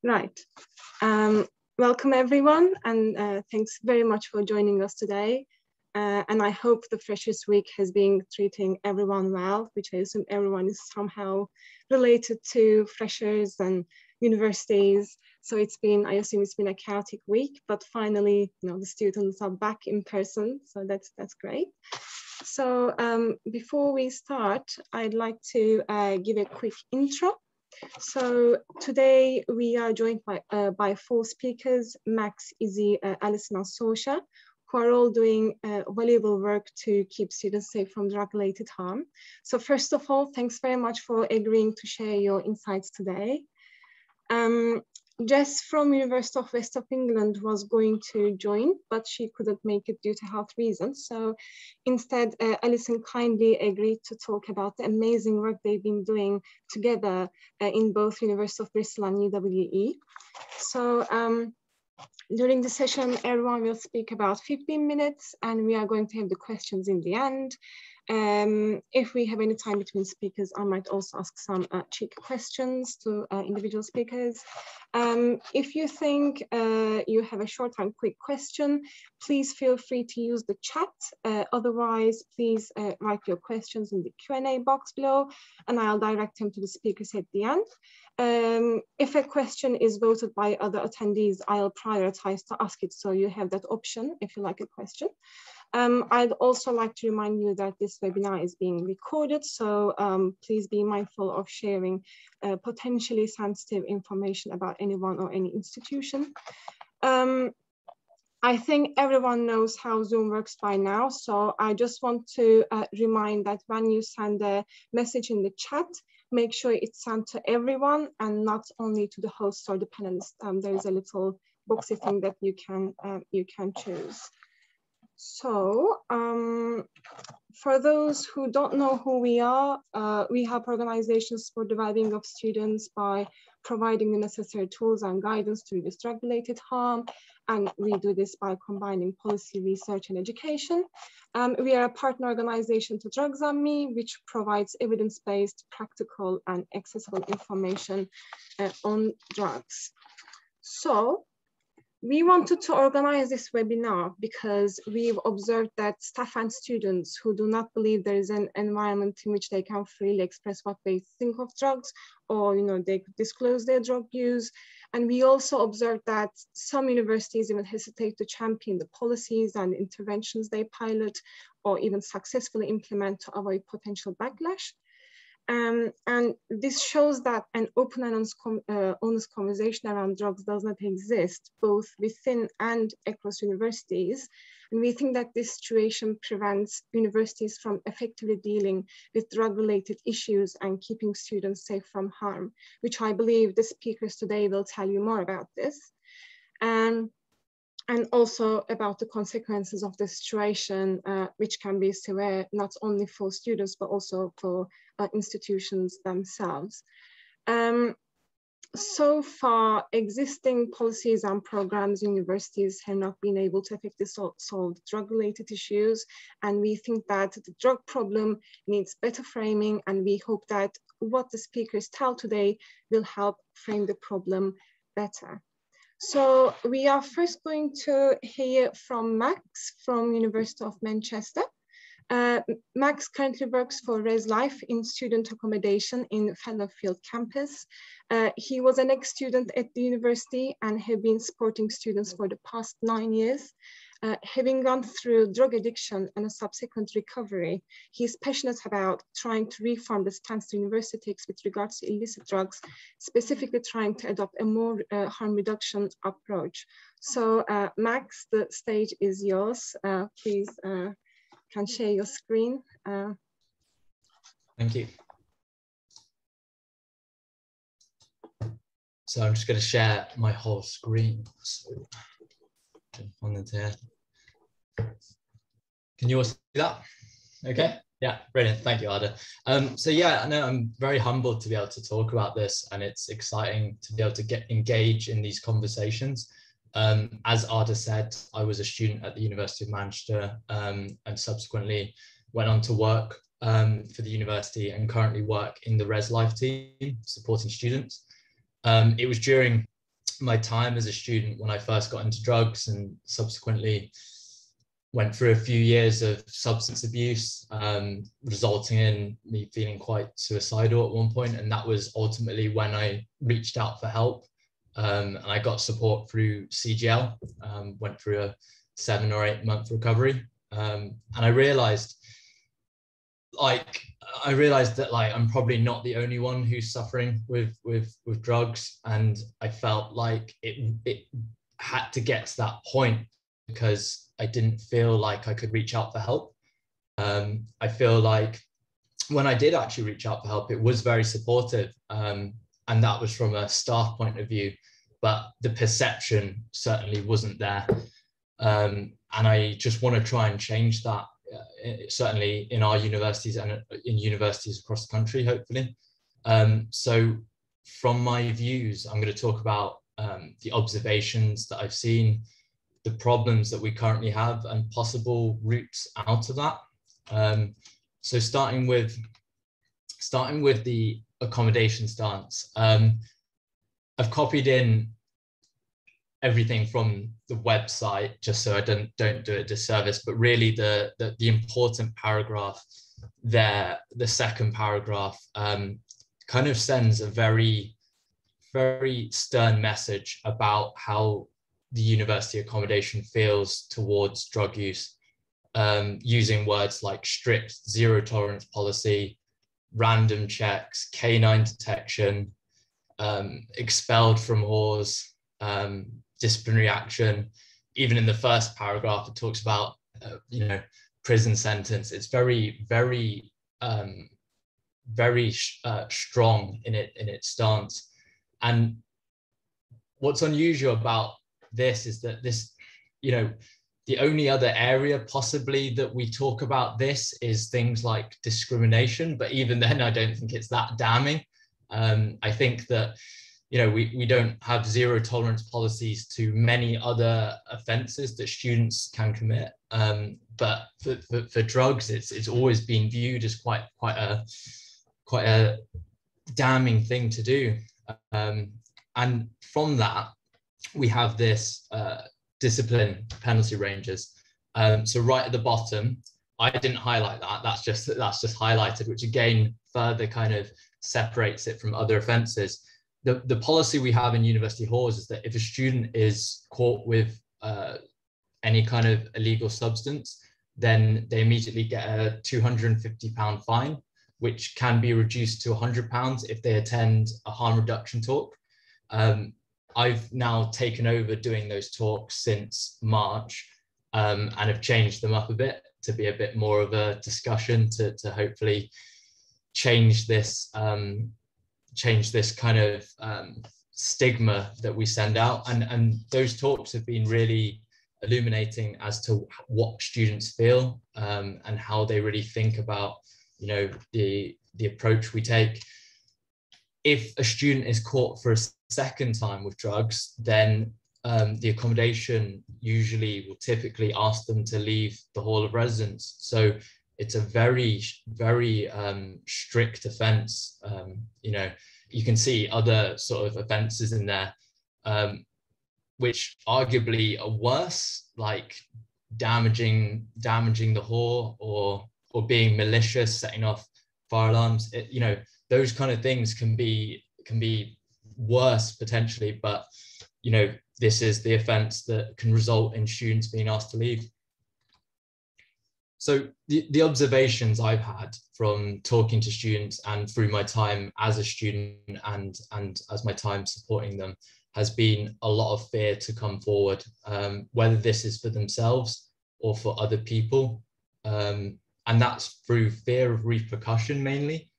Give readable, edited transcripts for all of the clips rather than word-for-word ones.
Right. Welcome everyone, and thanks very much for joining us today. And I hope the Freshers Week has been treating everyone well, which I assume everyone is somehow related to freshers and universities. So I assume it's been a chaotic week, but finally, the students are back in person. So that's great. So before we start, I'd like to give a quick intro. So today we are joined by 4 speakers, Max, Izzy, Alison, and Sosha, who are all doing valuable work to keep students safe from drug-related harm. So first of all, thanks very much for agreeing to share your insights today. Jess from University of West of England was going to join, but she couldn't make it due to health reasons. So instead, Alison kindly agreed to talk about the amazing work they've been doing together in both University of Bristol and UWE. So during the session, everyone will speak about 15 minutes, and we are going to have the questions in the end. If we have any time between speakers, I might also ask some cheeky questions to individual speakers. If you think you have a short and quick question, please feel free to use the chat. Otherwise, please write your questions in the Q&A box below, and I'll direct them to the speakers at the end. If a question is voted by other attendees, I'll prioritize to ask it, so you have that option if you like a question. I'd also like to remind you that this webinar is being recorded, so please be mindful of sharing potentially sensitive information about anyone or any institution. I think everyone knows how Zoom works by now, so I just want to remind that when you send a message in the chat, make sure it's sent to everyone and not only to the host or the panelists. There is a little boxy thing that you can choose. So for those who don't know who we are, we help organizations for the well-being of students by providing the necessary tools and guidance to reduce drug-related harm. And we do this by combining policy, research, and education. We are a partner organization to Drugs on Me, which provides evidence-based, practical, and accessible information on drugs. So we wanted to organize this webinar because we've observed that staff and students who do not believe there is an environment in which they can freely express what they think of drugs, or they could disclose their drug use. And we also observed that some universities even hesitate to champion the policies and interventions they pilot or even successfully implement to avoid potential backlash. And this shows that an open and honest conversation around drugs does not exist, both within and across universities. And we think that this situation prevents universities from effectively dealing with drug-related issues and keeping students safe from harm, which I believe the speakers today will tell you more about this. And also about the consequences of the situation, which can be severe, not only for students, but also for institutions themselves. So far, existing policies and programs, universities have not been able to effectively solve drug-related issues. And we think that the drug problem needs better framing, and we hope that what the speakers tell today will help frame the problem better. So we are first going to hear from Max from University of Manchester. Max currently works for ResLife in student accommodation in Fallowfield campus. He was an ex-student at the university and have been supporting students for the past 9 years. Having gone through drug addiction and a subsequent recovery, he's passionate about trying to reform the stance the university takes with regards to illicit drugs, specifically trying to adopt a more harm reduction approach. So Max, the stage is yours. Please can share your screen. Thank you. So I'm just going to share my whole screen. So, on the there. Can you all see that? Okay. Yeah, brilliant. Thank you, Ada. So yeah, I know I'm very humbled to be able to talk about this, and it's exciting to be able to engage in these conversations. As Ada said, I was a student at the University of Manchester and subsequently went on to work for the university and currently work in the ResLife team supporting students. It was during my time as a student when I first got into drugs, and subsequently went through a few years of substance abuse, resulting in me feeling quite suicidal at one point. And that was ultimately when I reached out for help. And I got support through CGL, went through a 7 or 8 month recovery. And I realized that like I'm probably not the only one who's suffering with drugs. And I felt like it had to get to that point, because I didn't feel like I could reach out for help. I feel like when I did actually reach out for help, it was very supportive. And that was from a staff point of view, but the perception certainly wasn't there. And I just want to try and change that, certainly in our universities and in universities across the country, hopefully. So from my views, I'm going to talk about the observations that I've seen, the problems that we currently have, and possible routes out of that. So starting with the accommodation stance, I've copied in everything from the website just so I don't do it disservice, but really the important paragraph there, the second paragraph, kind of sends a very, very stern message about how the university accommodation feels towards drug use, using words like strict zero tolerance policy, random checks, canine detection, expelled from halls, disciplinary action. Even in the first paragraph, it talks about prison sentence. It's very, very, very strong in its stance. And what's unusual about this is that this, the only other area possibly that we talk about this is things like discrimination, but even then I don't think it's that damning. I think that we don't have zero tolerance policies to many other offences that students can commit, but for drugs, it's always been viewed as quite a damning thing to do. And from that, we have this discipline penalty ranges. So right at the bottom, I didn't highlight that. That's just highlighted, which again further kind of separates it from other offences. The policy we have in university halls is that if a student is caught with any kind of illegal substance, then they immediately get a £250 fine, which can be reduced to £100 if they attend a harm reduction talk. I've now taken over doing those talks since March, and have changed them up a bit to be a bit more of a discussion to hopefully change this kind of stigma that we send out. And those talks have been really illuminating as to what students feel, and how they really think about the approach we take. If a student is caught for a second time with drugs, then the accommodation usually will typically ask them to leave the hall of residence. So it's a very, very strict offence. You can see other sort of offences in there, which arguably are worse, like damaging the hall or being malicious, setting off fire alarms. Those kind of things can be worse potentially, but this is the offence that can result in students being asked to leave. So the observations I've had from talking to students and through my time as a student and as my time supporting them has been a lot of fear to come forward, whether this is for themselves or for other people. And that's through fear of repercussion mainly,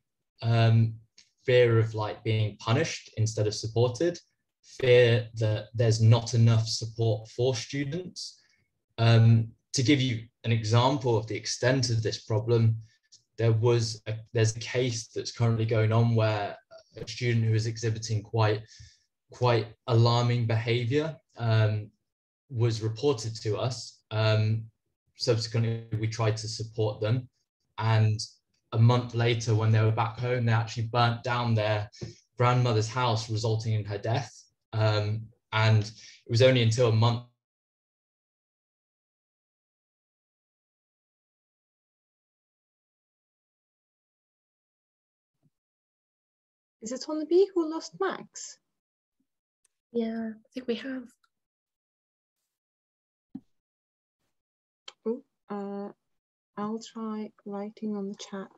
fear of like being punished instead of supported, fear that there's not enough support for students. To give you an example of the extent of this problem, there's a case that's currently going on where a student who is exhibiting quite alarming behaviour was reported to us. Subsequently, we tried to support them, and a month later, when they were back home, they actually burnt down their grandmother's house, resulting in her death. And it was only until a month. Is it only me who lost Max? Yeah, I think we have. Oh, I'll try writing on the chat.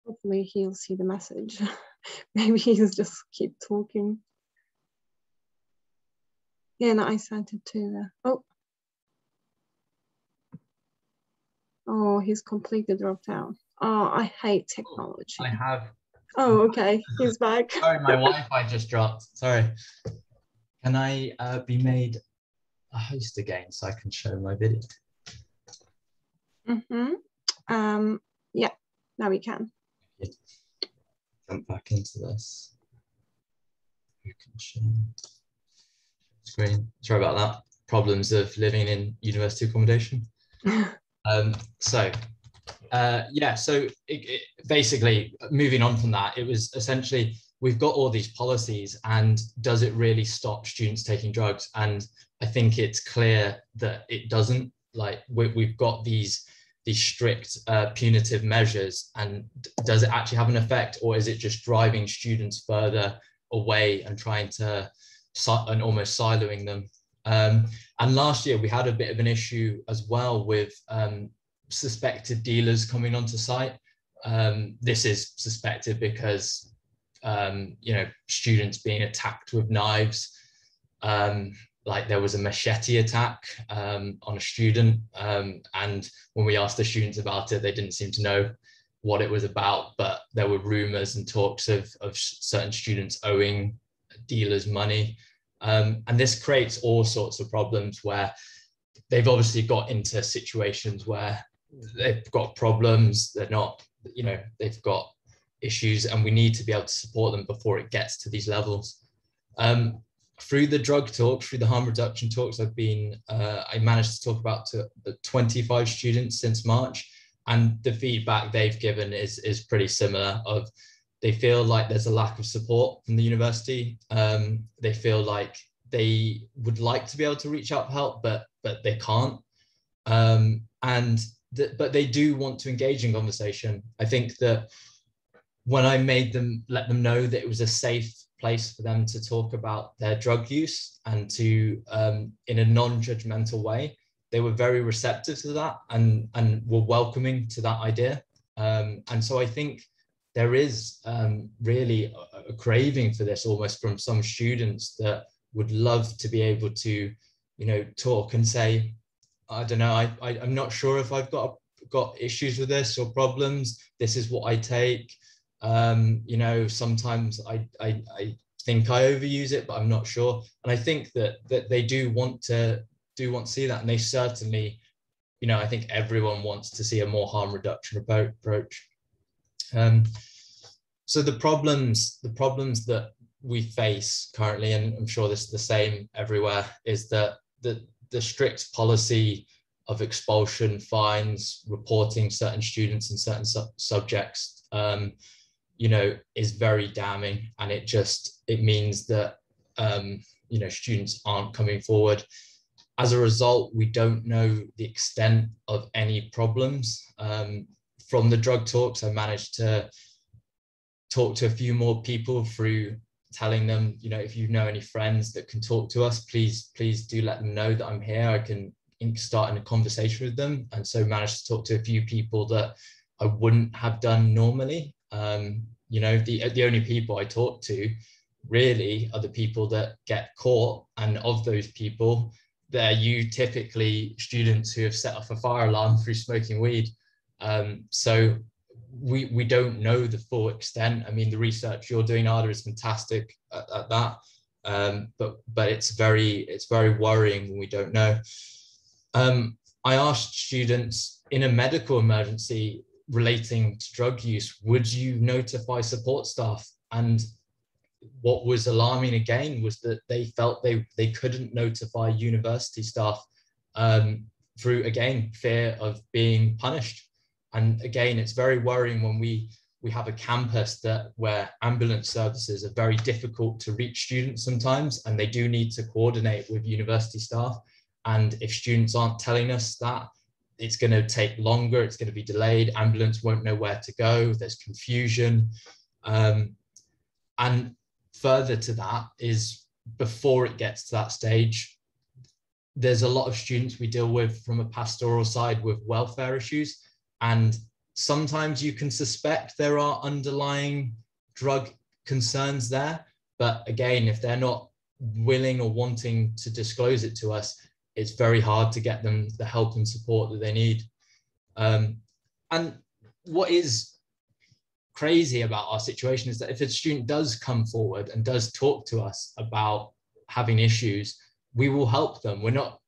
Hopefully he'll see the message. Maybe he'll just keep talking. Yeah, no, I sent it to oh, he's completely dropped out. Oh, I hate technology. I have. Oh, okay, he's back. Sorry, my Wi-Fi just dropped. Sorry. Can I be made a host again so I can show my video? Yeah, now we can. Jump back into this. You can share screen. Sorry about that. Problems of living in university accommodation. So basically moving on from that, it was essentially, we've got all these policies, and does it really stop students taking drugs? And I think it's clear that it doesn't. Like we've got these strict punitive measures, and does it actually have an effect, or is it just driving students further away and trying to and almost siloing them? And last year we had a bit of an issue as well with suspected dealers coming onto site. This is suspected because students being attacked with knives. Like there was a machete attack on a student, and when we asked the students about it, they didn't seem to know what it was about, but there were rumors and talks of certain students owing dealers money. And this creates all sorts of problems where they've obviously got into situations where they've got problems, they're not, they've got issues, and we need to be able to support them before it gets to these levels. Through the drug talks, through the harm reduction talks, I managed to talk about to 25 students since March, and the feedback they've given is pretty similar. They feel like there's a lack of support from the university. They feel like they would like to be able to reach out for help, but they can't. But they do want to engage in conversation. I think that when I let them know that it was a safe place for them to talk about their drug use and to, in a non-judgmental way, they were very receptive to that and were welcoming to that idea. And so I think there is really a craving for this almost from some students that would love to be able to, talk and say, I don't know, I'm not sure if I've got issues with this or problems. This is what I take. Sometimes I think I overuse it, but I'm not sure. And I think that they do want to see that, and they certainly, I think everyone wants to see a more harm reduction approach. So the problems that we face currently, and I'm sure this is the same everywhere, is that the strict policy of expulsion, fines, reporting certain students in certain subjects, is very damning, and it means that students aren't coming forward. As a result, we don't know the extent of any problems. From the drug talks, I managed to talk to a few more people through telling them, if you know any friends that can talk to us, please do let them know that I'm here. I can start in a conversation with them. And so managed to talk to a few people that I wouldn't have done normally. The only people I talk to really are the people that get caught, and of those people, they're typically students who have set off a fire alarm through smoking weed. So we don't know the full extent. I mean, the research you're doing, Ada, is fantastic at that, but it's very worrying when we don't know. I asked students in a medical emergency relating to drug use, would you notify support staff? And what was alarming again was that they felt they couldn't notify university staff through, again, fear of being punished. And again, it's very worrying when we have a campus where ambulance services are very difficult to reach students sometimes, and they do need to coordinate with university staff. And if students aren't telling us that, it's going to take longer, it's going to be delayed, ambulance won't know where to go, there's confusion. And further to that is, before it gets to that stage, there's a lot of students we deal with from a pastoral side with welfare issues. And sometimes you can suspect there are underlying drug concerns there. But again, if they're not willing or wanting to disclose it to us, it's very hard to get them the help and support that they need. And what is crazy about our situation is that if a student does come forward and does talk to us about having issues, we will help them. We're not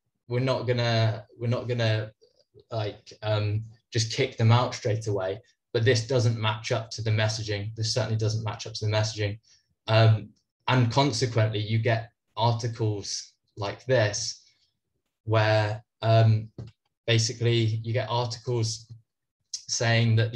gonna like just kick them out straight away. But this doesn't match up to the messaging. This certainly doesn't match up to the messaging. And consequently, you get articles like this, where basically you get articles saying that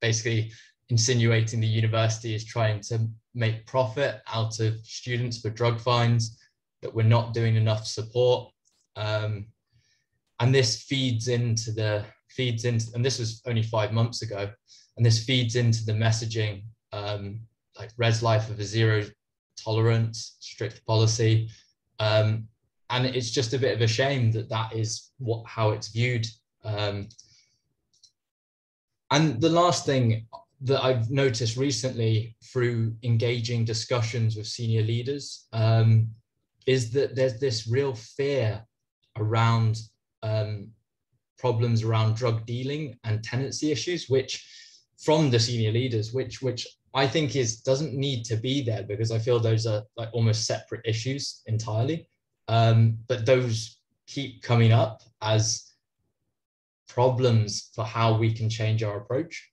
basically insinuating the university is trying to make profit out of students for drug fines, that we're not doing enough support. And this feeds into, and this was only 5 months ago, and this feeds into the messaging, like ResLife of a zero tolerance, strict policy. And it's just a bit of a shame that is how it's viewed. And the last thing that I've noticed recently through engaging discussions with senior leaders is that there's this real fear around problems around drug dealing and tenancy issues, which from the senior leaders, which I think doesn't need to be there, because I feel those are like almost separate issues entirely. But those keep coming up as problems for how we can change our approach.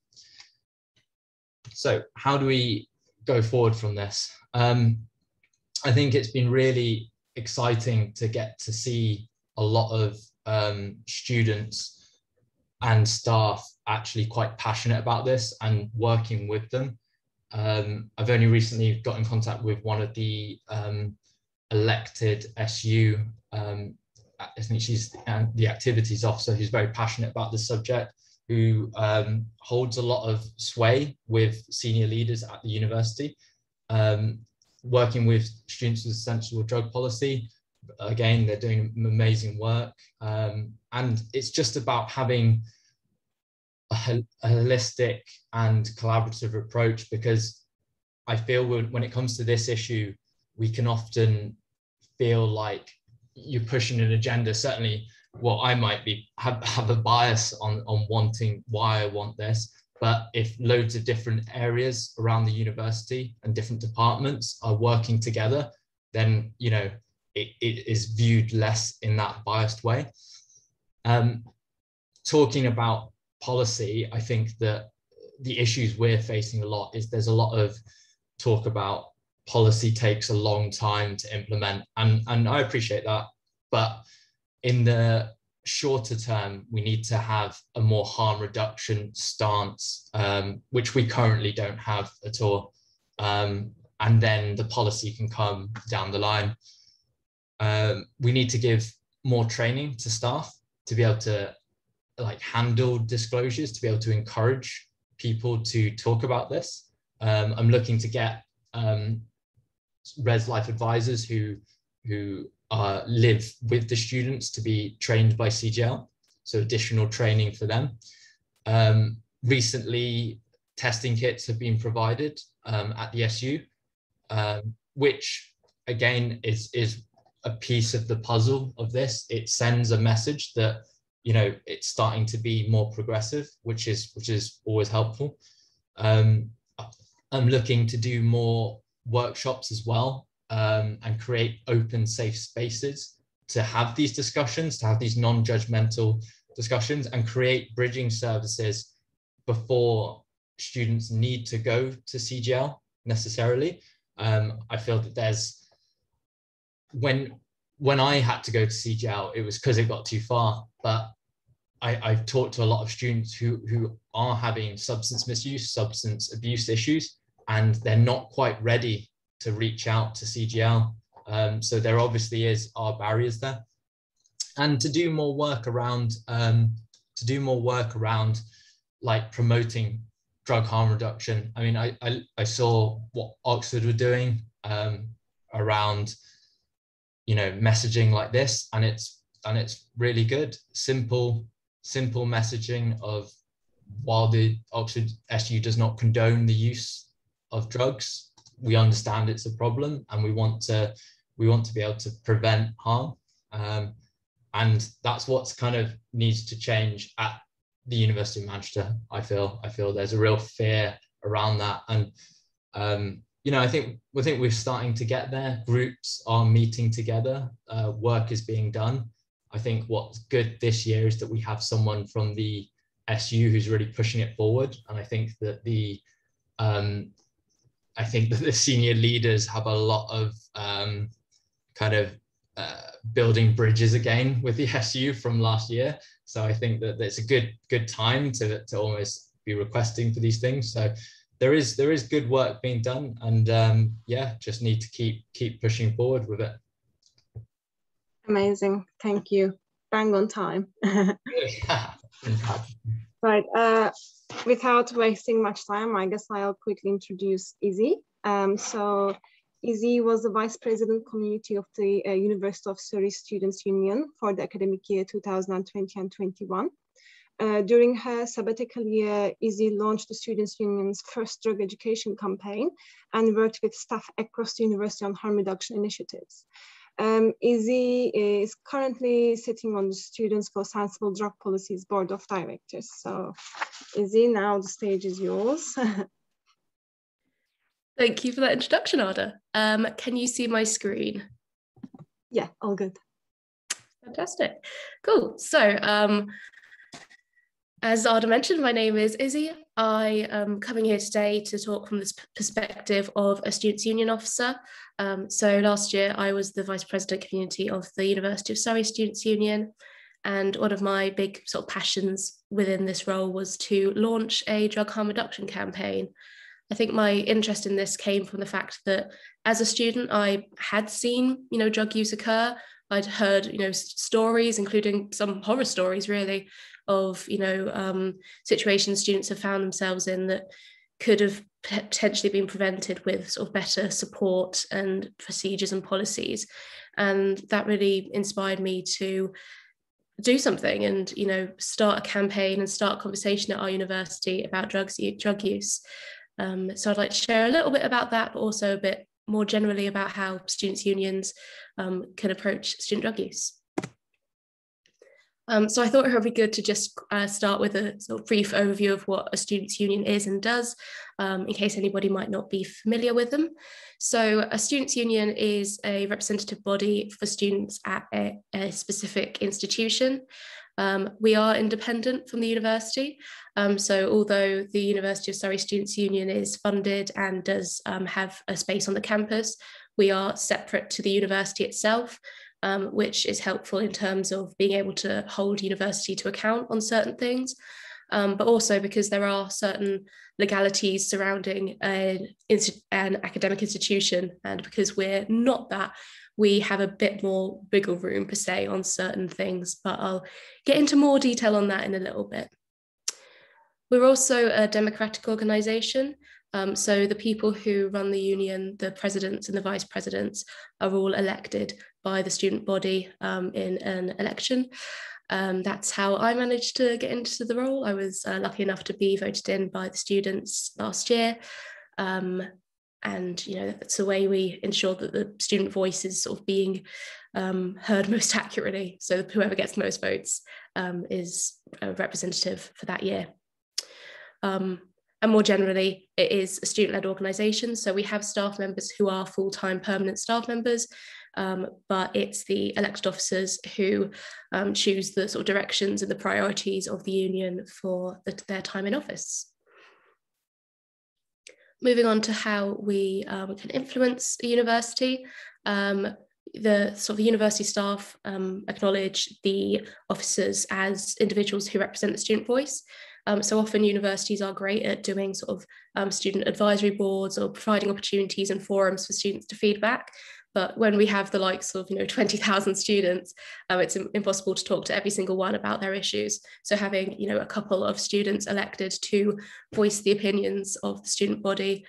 So how do we go forward from this? I think it's been really exciting to get to see a lot of students and staff actually quite passionate about this and working with them. I've only recently got in contact with one of the elected SU, I think she's the activities officer, who's very passionate about this subject, who holds a lot of sway with senior leaders at the university, working with students with sensible drug policy. Again, they're doing amazing work. And it's just about having a holistic and collaborative approach, because I feel when it comes to this issue, we can often feel like you're pushing an agenda. Certainly, well, I might have a bias on wanting why I want this, but if loads of different areas around the university and different departments are working together, then it is viewed less in that biased way. Talking about policy, I think that the issues we're facing a lot is there's a lot of talk about policy takes a long time to implement, and I appreciate that, but in the shorter term, we need to have a more harm reduction stance, which we currently don't have at all, and then the policy can come down the line. We need to give more training to staff to be able to handle disclosures, to be able to encourage people to talk about this. I'm looking to get ResLife advisors who live with the students to be trained by CGL, so additional training for them. Recently, testing kits have been provided at the SU, which again is a piece of the puzzle of this. It sends a message that it's starting to be more progressive, which is always helpful. I'm looking to do more workshops as well, and create open, safe spaces to have these discussions, to have these non-judgmental discussions, and create bridging services before students need to go to CGL necessarily. I feel that there's, when I had to go to CGL, it was because it got too far, but I've talked to a lot of students who are having substance misuse, substance abuse issues, and they're not quite ready to reach out to CGL. So there obviously are barriers there. And to do more work around, like promoting drug harm reduction. I mean, I saw what Oxford were doing around, messaging like this, and it's really good. Simple messaging of, while the Oxford SU does not condone the use of drugs, we understand it's a problem, and we want to be able to prevent harm. And that's what's kind of needs to change at the University of Manchester. I feel there's a real fear around that, and I think we're starting to get there. Groups are meeting together. Work is being done. I think what's good this year is that we have someone from the SU who's really pushing it forward, and I think that the senior leaders have a lot of building bridges again with the SU from last year. So I think that it's a good time to almost be requesting for these things. So there is good work being done, and just need to keep pushing forward with it. Amazing, thank you. Bang on time. Right, without wasting much time, I guess I'll quickly introduce Izzy. So Izzy was the Vice President Community of the University of Surrey Students' Union for the academic year 2020 and 21. During her sabbatical year, Izzy launched the Students' Union's first drug education campaign and worked with staff across the university on harm reduction initiatives. Izzy is currently sitting on the Students for Sensible Drug Policies Board of Directors. So Izzy, now the stage is yours. Thank you for that introduction, Ada. Can you see my screen? Yeah, all good. Fantastic. Cool. So as Ada mentioned, my name is Izzy. I am coming here today to talk from this perspective of a Students' Union officer. So last year I was the Vice President Community of the University of Surrey Students' Union, and one of my big sort of passions within this role was to launch a drug harm reduction campaign. I think my interest in this came from the fact that as a student, I had seen, drug use occur. I'd heard, stories, including some horror stories really, of, situations students have found themselves in that could have potentially been prevented with sort of better support and procedures and policies. And that really inspired me to do something and, start a campaign and start a conversation at our university about drug use. So I'd like to share a little bit about that, but also a bit more generally about how students' unions can approach student drug use. So I thought it would be good to just start with a sort of brief overview of what a students' union is and does, in case anybody might not be familiar with them. So a students' union is a representative body for students at a specific institution. We are independent from the university. So although the University of Surrey Students' Union is funded and does have a space on the campus, we are separate to the university itself, which is helpful in terms of being able to hold university to account on certain things, but also because there are certain legalities surrounding an academic institution, and because we're not that, we have a bit more wiggle room per se on certain things, but I'll get into more detail on that in a little bit. We're also a democratic organisation. So the people who run the union, the presidents and the vice presidents, are all elected by the student body in an election. That's how I managed to get into the role. I was lucky enough to be voted in by the students last year. And that's the way we ensure that the student voice is sort of being heard most accurately. So whoever gets the most votes is a representative for that year. And more generally, it is a student-led organisation. So we have staff members who are full-time permanent staff members, but it's the elected officers who choose the sort of directions and the priorities of the union for their time in office. Moving on to how we can influence a university, the sort of university staff acknowledge the officers as individuals who represent the student voice. So often universities are great at doing sort of student advisory boards or providing opportunities and forums for students to feedback. But when we have the likes of 20,000 students, it's impossible to talk to every single one about their issues. So having a couple of students elected to voice the opinions of the student body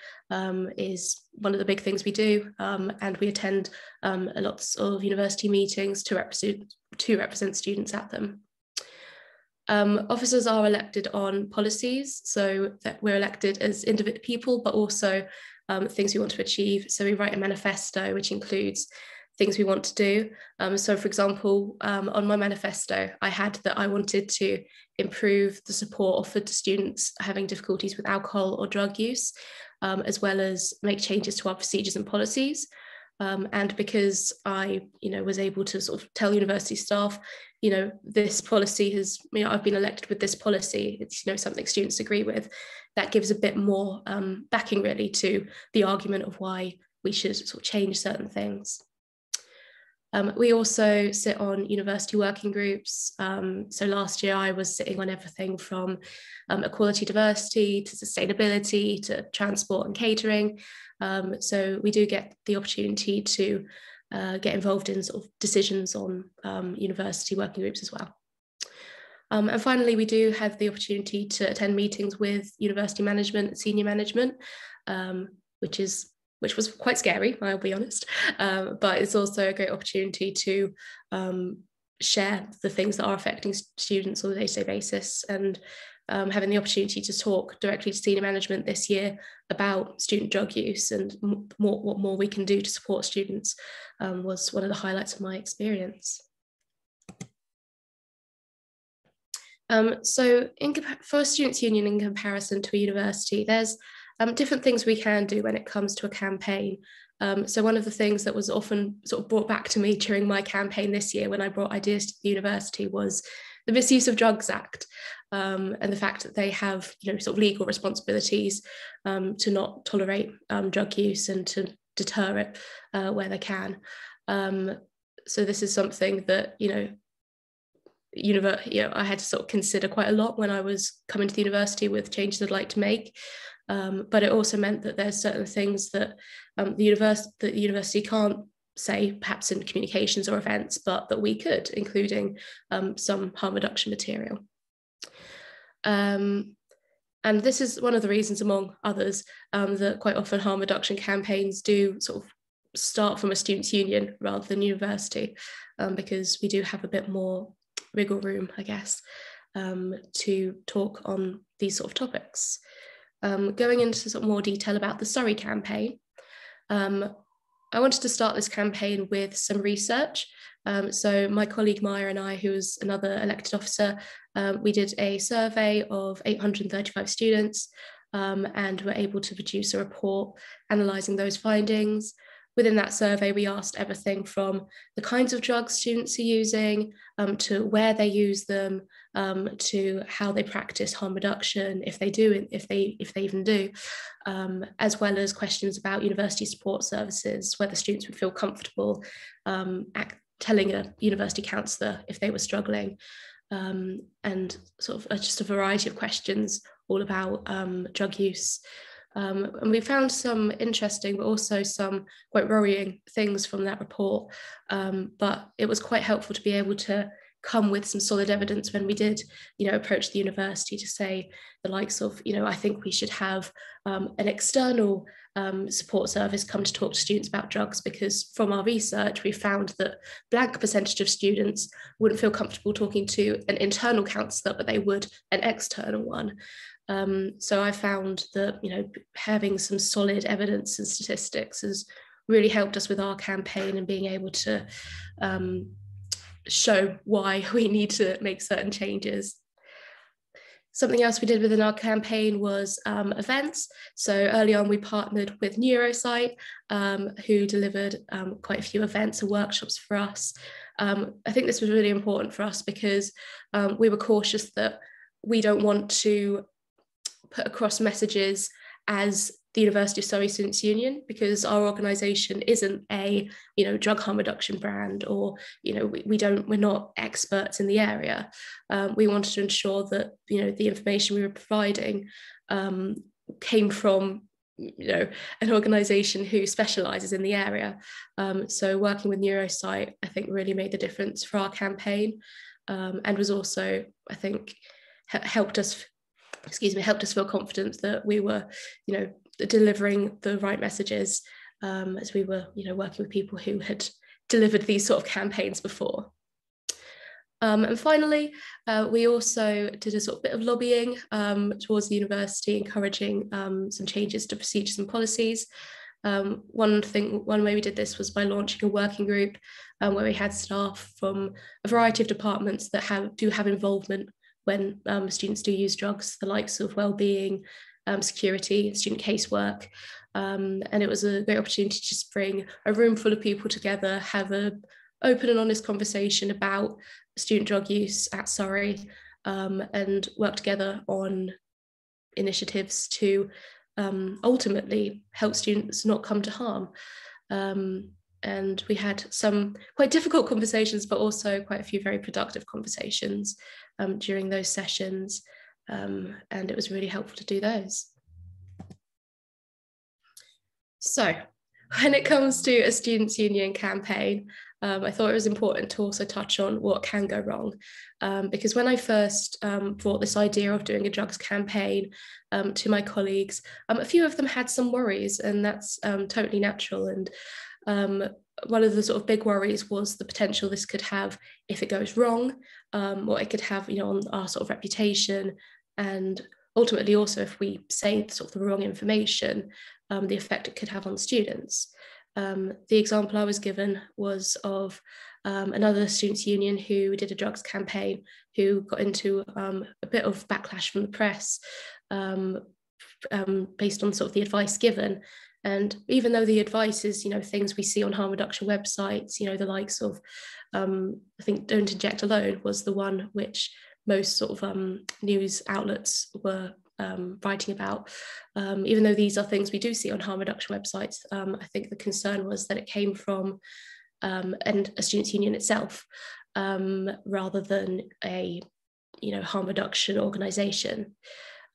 is one of the big things we do, and we attend lots of university meetings to represent students at them. Officers are elected on policies, so that we're elected as individual people, but also things we want to achieve. So we write a manifesto, which includes things we want to do. So for example, on my manifesto, I had that I wanted to improve the support offered to students having difficulties with alcohol or drug use, as well as make changes to our procedures and policies. And because I, was able to sort of tell university staff, this policy has, I've been elected with this policy, it's, something students agree with, that gives a bit more backing really to the argument of why we should sort of change certain things. We also sit on university working groups. So last year I was sitting on everything from equality, diversity to sustainability to transport and catering. So we do get the opportunity to get involved in sort of decisions on university working groups as well. And finally, we do have the opportunity to attend meetings with university management and senior management, which was quite scary, I'll be honest, but it's also a great opportunity to share the things that are affecting students on a day-to-day basis, and having the opportunity to talk directly to senior management this year about student drug use and what more we can do to support students was one of the highlights of my experience. So for a students' union in comparison to a university, there's different things we can do when it comes to a campaign. So one of the things that was often sort of brought back to me during my campaign this year when I brought ideas to the university was the Misuse of Drugs Act, and the fact that they have sort of legal responsibilities to not tolerate drug use and to deter it where they can. So this is something that I had to sort of consider quite a lot when I was coming to the university with changes I'd like to make. But it also meant that there's certain things that the university can't say, perhaps in communications or events, but that we could, including some harm reduction material. And this is one of the reasons, among others, that quite often harm reduction campaigns do sort of start from a students' union rather than university, because we do have a bit more wiggle room, I guess, to talk on these sort of topics. Going into sort of more detail about the Surrey campaign, I wanted to start this campaign with some research. So my colleague Maya and I, who's another elected officer, we did a survey of 835 students and were able to produce a report analysing those findings. Within that survey, we asked everything from the kinds of drugs students are using, to where they use them, to how they practice harm reduction, if they even do, as well as questions about university support services, whether students would feel comfortable telling a university counsellor if they were struggling, and sort of just a variety of questions all about drug use. And we found some interesting, but also some quite worrying things from that report. But it was quite helpful to be able to come with some solid evidence when we did, approach the university to say the likes of, I think we should have an external support service come to talk to students about drugs, because from our research, we found that blank percentage of students wouldn't feel comfortable talking to an internal counsellor, but they would an external one. So I found that, having some solid evidence and statistics has really helped us with our campaign and being able to show why we need to make certain changes. Something else we did within our campaign was events. So early on, we partnered with Neurosite, who delivered quite a few events and workshops for us. I think this was really important for us because we were cautious that we don't want to put across messages as the University of Surrey Students' Union, because our organisation isn't a, you know, drug harm reduction brand, or, you know, we're not experts in the area. We wanted to ensure that, you know, the information we were providing came from, you know, an organisation who specialises in the area. So working with Neurosight, I think, really made the difference for our campaign, and was also, I think, helped us feel confident that we were, you know, delivering the right messages, as we were, you know, working with people who had delivered these sort of campaigns before. And finally, we also did a sort of bit of lobbying towards the university, encouraging some changes to procedures and policies. One way we did this was by launching a working group where we had staff from a variety of departments that do have involvement when students do use drugs, the likes of wellbeing, security, student casework. And it was a great opportunity to just bring a room full of people together, have an open and honest conversation about student drug use at Surrey, and work together on initiatives to ultimately help students not come to harm. And we had some quite difficult conversations, but also quite a few very productive conversations during those sessions. And it was really helpful to do those. So when it comes to a Students' Union campaign, I thought it was important to also touch on what can go wrong. Because when I first brought this idea of doing a drugs campaign to my colleagues, a few of them had some worries, and that's totally natural. And one of the sort of big worries was the potential this could have if it goes wrong, what it could have, you know, on our sort of reputation, and ultimately also if we say sort of the wrong information, the effect it could have on students. The example I was given was of another students' union who did a drugs campaign, who got into a bit of backlash from the press based on sort of the advice given. And even though the advice is, you know, things we see on harm reduction websites, you know, the likes of, I think Don't Inject Alone was the one which most sort of news outlets were writing about. Even though these are things we do see on harm reduction websites, I think the concern was that it came from and a students' union itself, rather than a, you know, harm reduction organisation.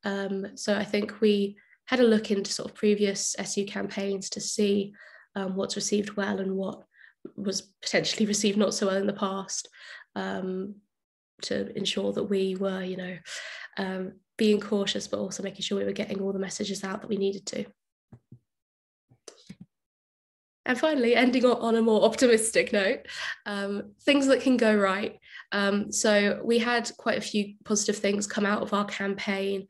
So I think we had a look into sort of previous SU campaigns to see what's received well and what was potentially received not so well in the past, to ensure that we were, you know, being cautious, but also making sure we were getting all the messages out that we needed to. And finally, ending on a more optimistic note, things that can go right. So we had quite a few positive things come out of our campaign.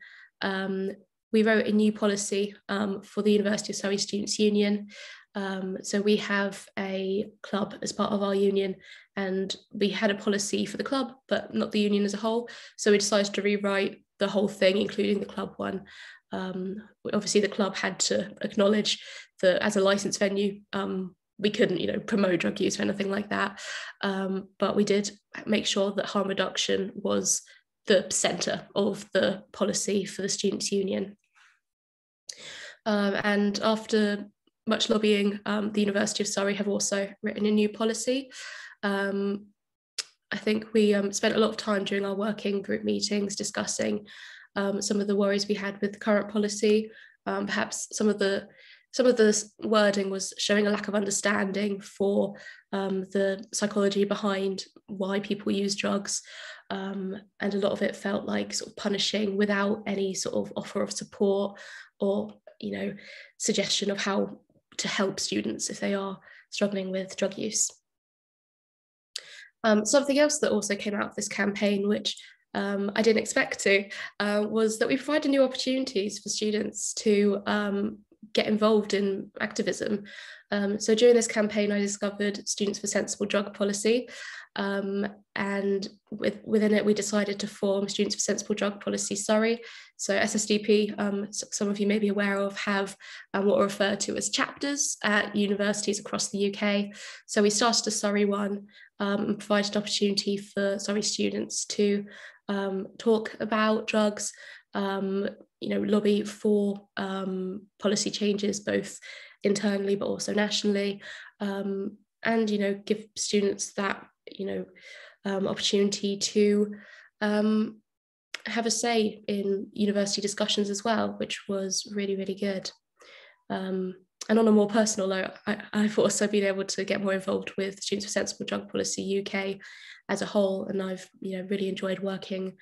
We wrote a new policy for the University of Surrey Students' Union. So we have a club as part of our union, and we had a policy for the club, but not the union as a whole. So we decided to rewrite the whole thing, including the club one. Obviously, the club had to acknowledge that as a licensed venue, we couldn't, you know, promote drug use or anything like that. But we did make sure that harm reduction was the centre of the policy for the Students' Union. And after much lobbying, the University of Surrey have also written a new policy. I think we spent a lot of time during our working group meetings discussing some of the worries we had with the current policy. Perhaps some of the wording was showing a lack of understanding for the psychology behind why people use drugs, and a lot of it felt like sort of punishing without any sort of offer of support or, you know, suggestion of how to help students if they are struggling with drug use. Something else that also came out of this campaign, which I didn't expect to, was that we provided new opportunities for students to get involved in activism. So during this campaign, I discovered Students for Sensible Drug Policy, and within it, we decided to form Students for Sensible Drug Policy Surrey. So SSDP, some of you may be aware of, have what are referred to as chapters at universities across the UK. So we started a Surrey one and provided an opportunity for Surrey students to talk about drugs, you lobby for policy changes, both internally but also nationally, and give students that opportunity to have a say in university discussions as well, which was really, really good. And on a more personal note, I've also been able to get more involved with Students for Sensible Drug Policy UK as a whole, and I've really enjoyed working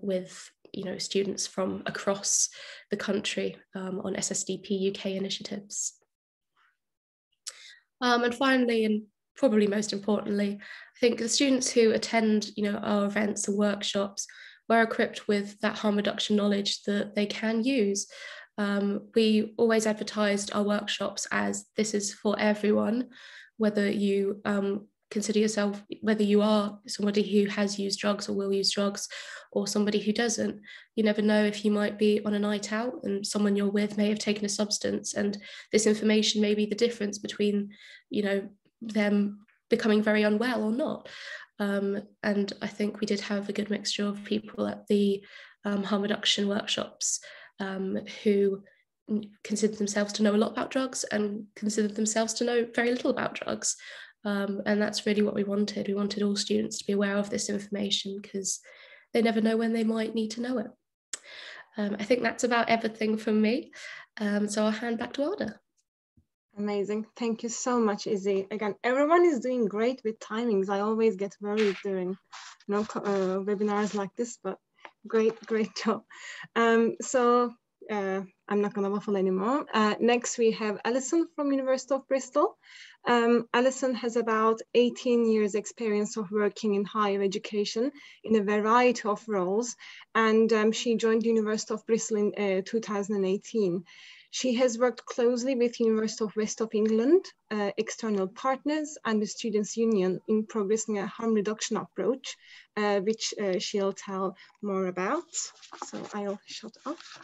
with students from across the country on SSDP UK initiatives. And finally, and probably most importantly, I think the students who attend our events and workshops were equipped with that harm reduction knowledge that they can use. We always advertised our workshops as this is for everyone, whether you consider yourself, whether you are somebody who has used drugs or will use drugs, or somebody who doesn't. You never know if you might be on a night out and someone you're with may have taken a substance, and this information may be the difference between them becoming very unwell or not. And I think we did have a good mixture of people at the harm reduction workshops who considered themselves to know a lot about drugs and considered themselves to know very little about drugs. And that's really what we wanted. We wanted all students to be aware of this information because they never know when they might need to know it. I think that's about everything from me. So I'll hand back to Ada. Amazing. Thank you so much, Izzy. Again, everyone is doing great with timings. I always get worried doing webinars like this, but great job. So I'm not gonna waffle anymore. Next we have Alison from University of Bristol. Alison has about 18 years experience of working in higher education in a variety of roles, and she joined the University of Bristol in 2018. She has worked closely with University of West of England, external partners and the Students' Union in progressing a harm reduction approach, which she'll tell more about. So I'll shut off.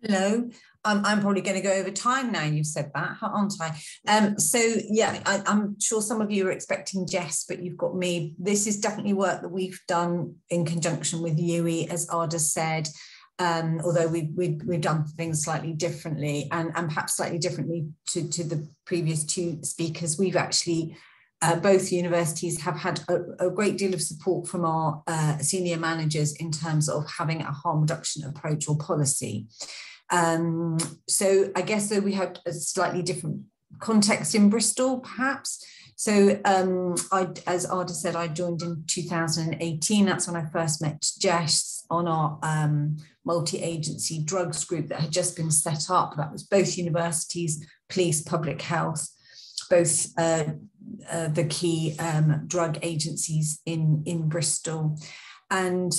Hello, I'm probably going to go over time now. You've said that, aren't I? So yeah, I'm sure some of you are expecting Jess, but you've got me. This is definitely work that we've done in conjunction with UWE, as Ada said. Although we've done things slightly differently and perhaps slightly differently to the previous two speakers. We've actually, both universities have had a great deal of support from our senior managers in terms of having a harm reduction approach or policy. So I guess though we have a slightly different context in Bristol, perhaps. So as Ada said, I joined in 2018. That's when I first met Jess on our multi-agency drugs group that had just been set up. That was both universities, police, public health, both the key drug agencies in Bristol. And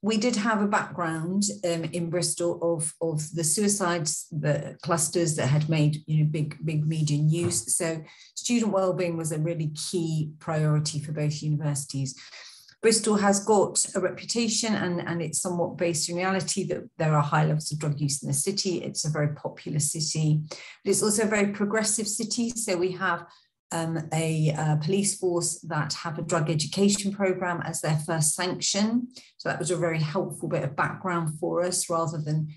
we did have a background in Bristol of the suicides, the clusters that had made big media news. So student wellbeing was a really key priority for both universities. Bristol has got a reputation, and it's somewhat based in reality, that there are high levels of drug use in the city. It's a very popular city, but it's also a very progressive city. So we have a police force that have a drug education program as their first sanction. So that was a very helpful bit of background for us, rather than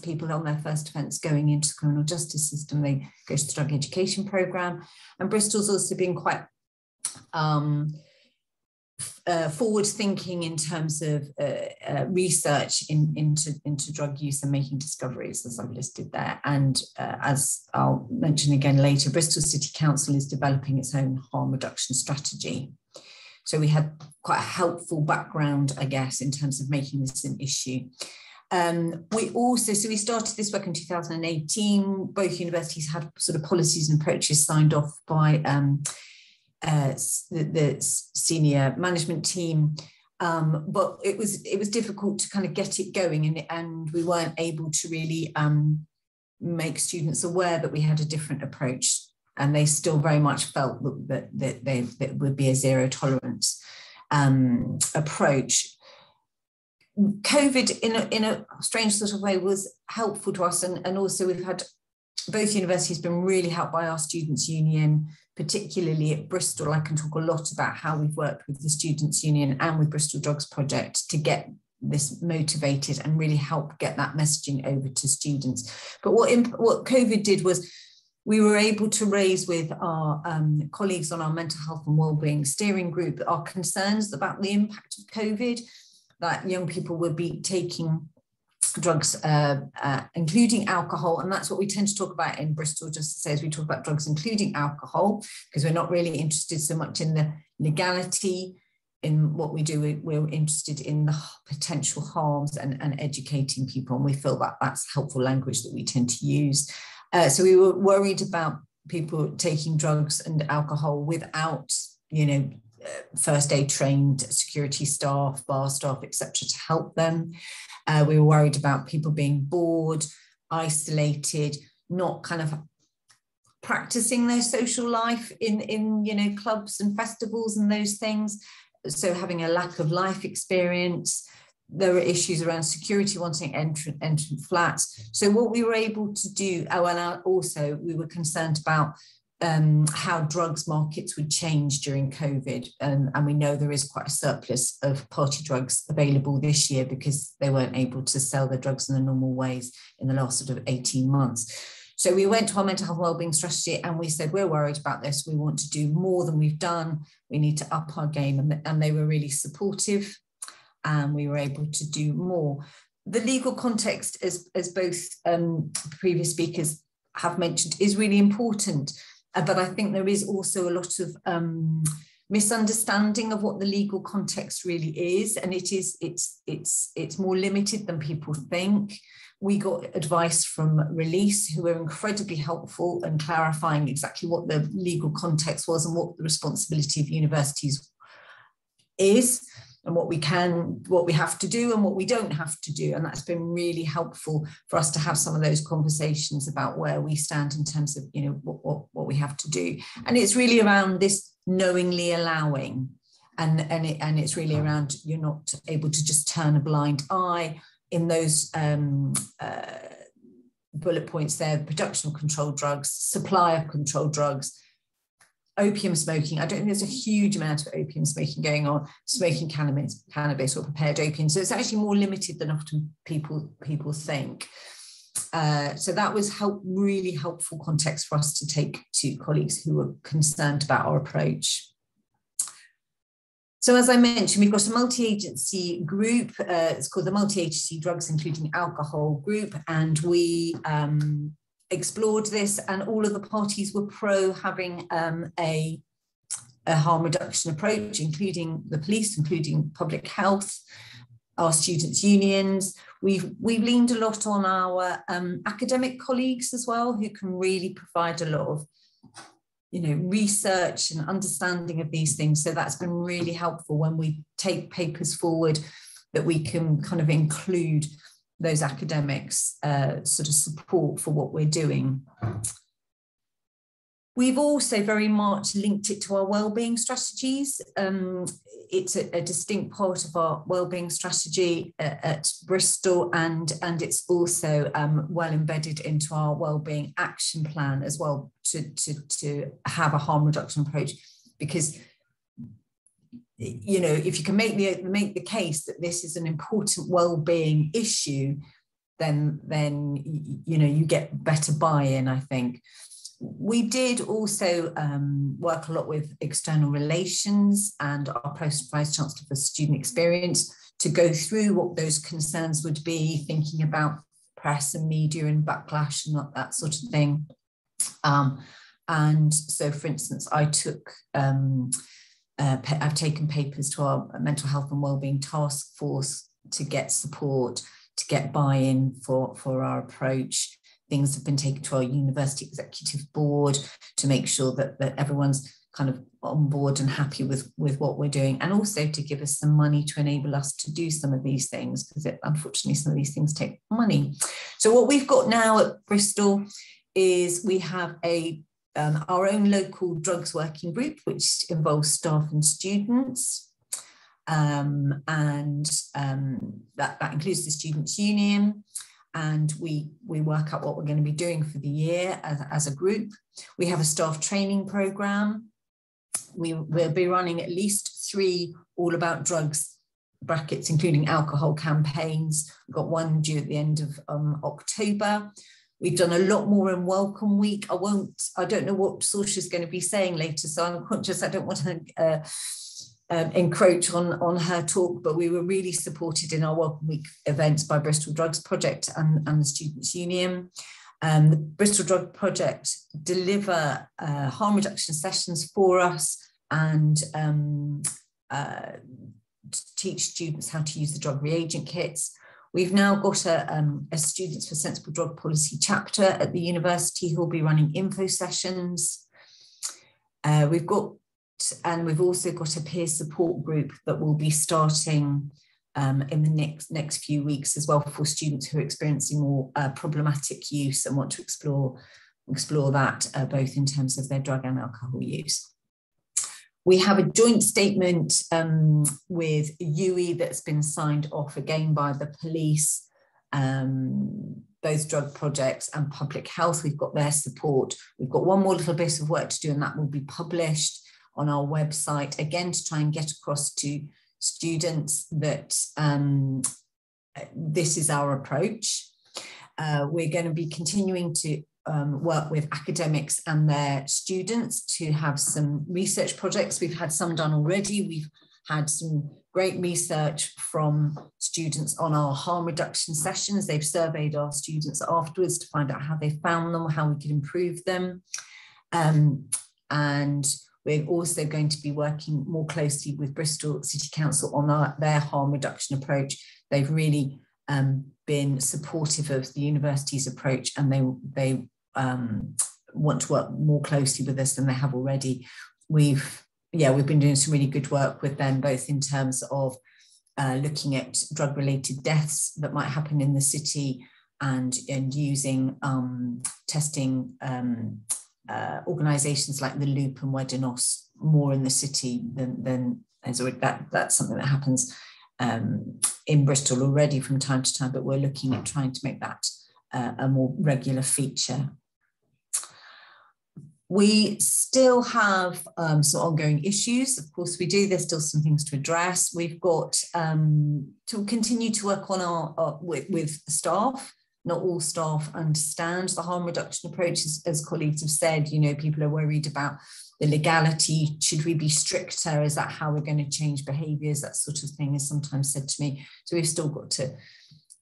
people on their first offence going into the criminal justice system. They go to the drug education program. And Bristol's also been quite forward thinking in terms of research into drug use and making discoveries, as I've listed there. And as I'll mention again later, Bristol City Council is developing its own harm reduction strategy. So we had quite a helpful background, I guess, in terms of making this an issue. We started this work in 2018. Both universities had sort of policies and approaches signed off by the senior management team, but it was difficult to kind of get it going, and we weren't able to really make students aware that we had a different approach, and they still very much felt that would be a zero tolerance approach. COVID, in a strange sort of way, was helpful to us, and also we've had, both universities been really helped by our Students' Union, particularly at Bristol. I can talk a lot about how we've worked with the Students' Union and with Bristol Drugs Project to get this motivated and really help get that messaging over to students. But what COVID did was we were able to raise with our colleagues on our mental health and wellbeing steering group our concerns about the impact of COVID, that young people would be taking drugs, including alcohol. And that's what we tend to talk about in Bristol, just to say, as we talk about drugs, including alcohol, because we're not really interested so much in the legality in what we do. We're interested in the potential harms and educating people. And we feel that that's helpful language that we tend to use. So we were worried about people taking drugs and alcohol without, first aid trained security staff, bar staff, etc., to help them. We were worried about people being bored, isolated, not kind of practicing their social life in clubs and festivals and those things. So having a lack of life experience. There were issues around security, wanting entrant flats. So what we were able to do, and also we were concerned about how drugs markets would change during COVID. And we know there is quite a surplus of party drugs available this year because they weren't able to sell their drugs in the normal ways in the last sort of 18 months. So we went to our mental health wellbeing strategy and we said, we're worried about this. We want to do more than we've done. We need to up our game. And they were really supportive. And we were able to do more. The legal context, as both previous speakers have mentioned, is really important. But I think there is also a lot of misunderstanding of what the legal context really is, and it's more limited than people think. We got advice from Release, who were incredibly helpful in clarifying exactly what the legal context was and what the responsibility of universities is, and what we have to do and what we don't have to do. And that's been really helpful for us to have some of those conversations about where we stand in terms of, what we have to do. And it's really around this knowingly allowing. And it's really around, you're not able to just turn a blind eye in those bullet points there: production of controlled drugs, supply of controlled drugs, opium smoking. I don't think there's a huge amount of opium smoking going on, smoking cannabis or prepared opium. So it's actually more limited than often people think. So that was really helpful context for us to take to colleagues who were concerned about our approach. So as I mentioned, we've got a multi-agency group. It's called the Multi-Agency Drugs Including Alcohol Group, and we explored this, and all of the parties were pro having a harm reduction approach, including the police, including public health, our students' unions. We've leaned a lot on our academic colleagues as well, who can really provide a lot of research and understanding of these things. So that's been really helpful when we take papers forward, that we can kind of include those academics sort of support for what we're doing. We've also very much linked it to our wellbeing strategies. It's a distinct part of our wellbeing strategy at Bristol, and it's also well embedded into our wellbeing action plan as well, to have a harm reduction approach, because if you can make the case that this is an important well-being issue, then you get better buy-in, I think. We did also work a lot with external relations and our Post Vice Chancellor for Student Experience to go through what those concerns would be, thinking about press and media and backlash and that sort of thing. And so, for instance, I've taken papers to our mental health and wellbeing task force to get support, to get buy-in for our approach. Things have been taken to our university executive board to make sure that everyone's kind of on board and happy with what we're doing, and also to give us some money to enable us to do some of these things, because unfortunately some of these things take money. So what we've got now at Bristol is we have our own local drugs working group, which involves staff and students, and that includes the Students' Union. And we work out what we're going to be doing for the year as a group. We have a staff training programme. We'll be running at least 3 all about drugs brackets, including alcohol campaigns. We've got one due at the end of October. We've done a lot more in Welcome Week. I don't know what Saoirse's going to be saying later, so I'm conscious I don't want to encroach on her talk, but we were really supported in our Welcome Week events by Bristol Drugs Project and the Students' Union. The Bristol Drug Project deliver harm reduction sessions for us and teach students how to use the drug reagent kits. We've now got a Students for Sensible Drug Policy chapter at the university who will be running info sessions. We've also got a peer support group that will be starting in the next few weeks as well for students who are experiencing more problematic use and want to explore that both in terms of their drug and alcohol use. We have a joint statement with UE that's been signed off again by the police, both drug projects and public health. We've got their support. We've got one more little bit of work to do, and that will be published on our website, again, to try and get across to students that this is our approach. We're going to be continuing to work with academics and their students to have some research projects. We've had some done already. We've had some great research from students on our harm reduction sessions. They've surveyed our students afterwards to find out how they found them, how we could improve them. And we're also going to be working more closely with Bristol City Council on their harm reduction approach. They've really been supportive of the university's approach, and they want to work more closely with us than they have already. We've been doing some really good work with them, both in terms of looking at drug-related deaths that might happen in the city and using testing organisations like the Loop and Wedenos more in the city than that's something that happens in Bristol already from time to time, but we're looking at trying to make that a more regular feature. We still have some ongoing issues. Of course we do, there's still some things to address. We've got to continue to work on with staff. Not all staff understand the harm reduction approach, as colleagues have said. You know, people are worried about the legality. Should we be stricter? Is that how we're going to change behaviours? That sort of thing is sometimes said to me. So we've still got to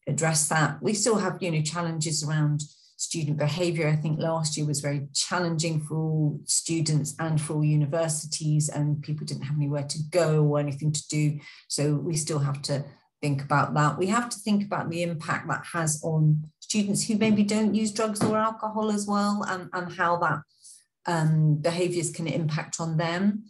address that. We still have, challenges around student behaviour. I think last year was very challenging for all students and for all universities, and people didn't have anywhere to go or anything to do. So we still have to think about that. We have to think about the impact that has on students who maybe don't use drugs or alcohol as well, and how that behaviours can impact on them.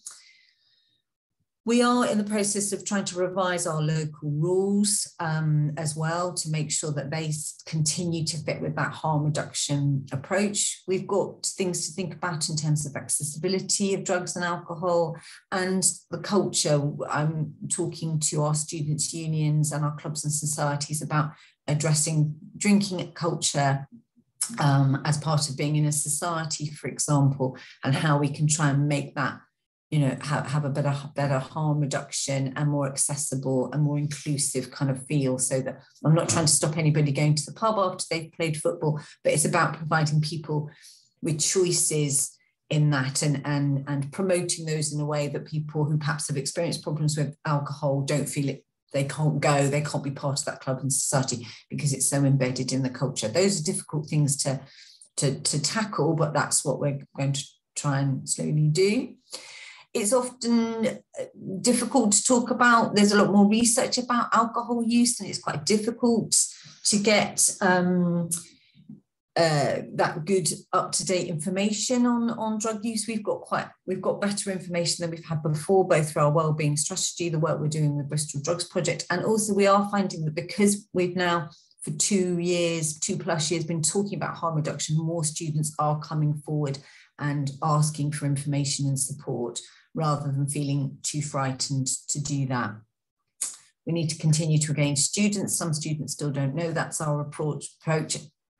We are in the process of trying to revise our local rules as well to make sure that they continue to fit with that harm reduction approach. We've got things to think about in terms of accessibility of drugs and alcohol and the culture. I'm talking to our students' unions and our clubs and societies about addressing drinking culture as part of being in a society, for example, and how we can try and make that have a better harm reduction and more accessible and more inclusive kind of feel, so that I'm not trying to stop anybody going to the pub after they've played football, but it's about providing people with choices in that and promoting those in a way that people who perhaps have experienced problems with alcohol don't feel it, they can't go, they can't be part of that club and society because it's so embedded in the culture. Those are difficult things to tackle, but that's what we're going to try and slowly do. It's often difficult to talk about. There's a lot more research about alcohol use, and it's quite difficult to get that good up-to-date information on drug use. We've got better information than we've had before, both through our wellbeing strategy, the work we're doing with Bristol Drugs Project, and also we are finding that because we've now for 2+ years been talking about harm reduction, more students are coming forward and asking for information and support, rather than feeling too frightened to do that. We need to continue to engage students. Some students still don't know that's our approach.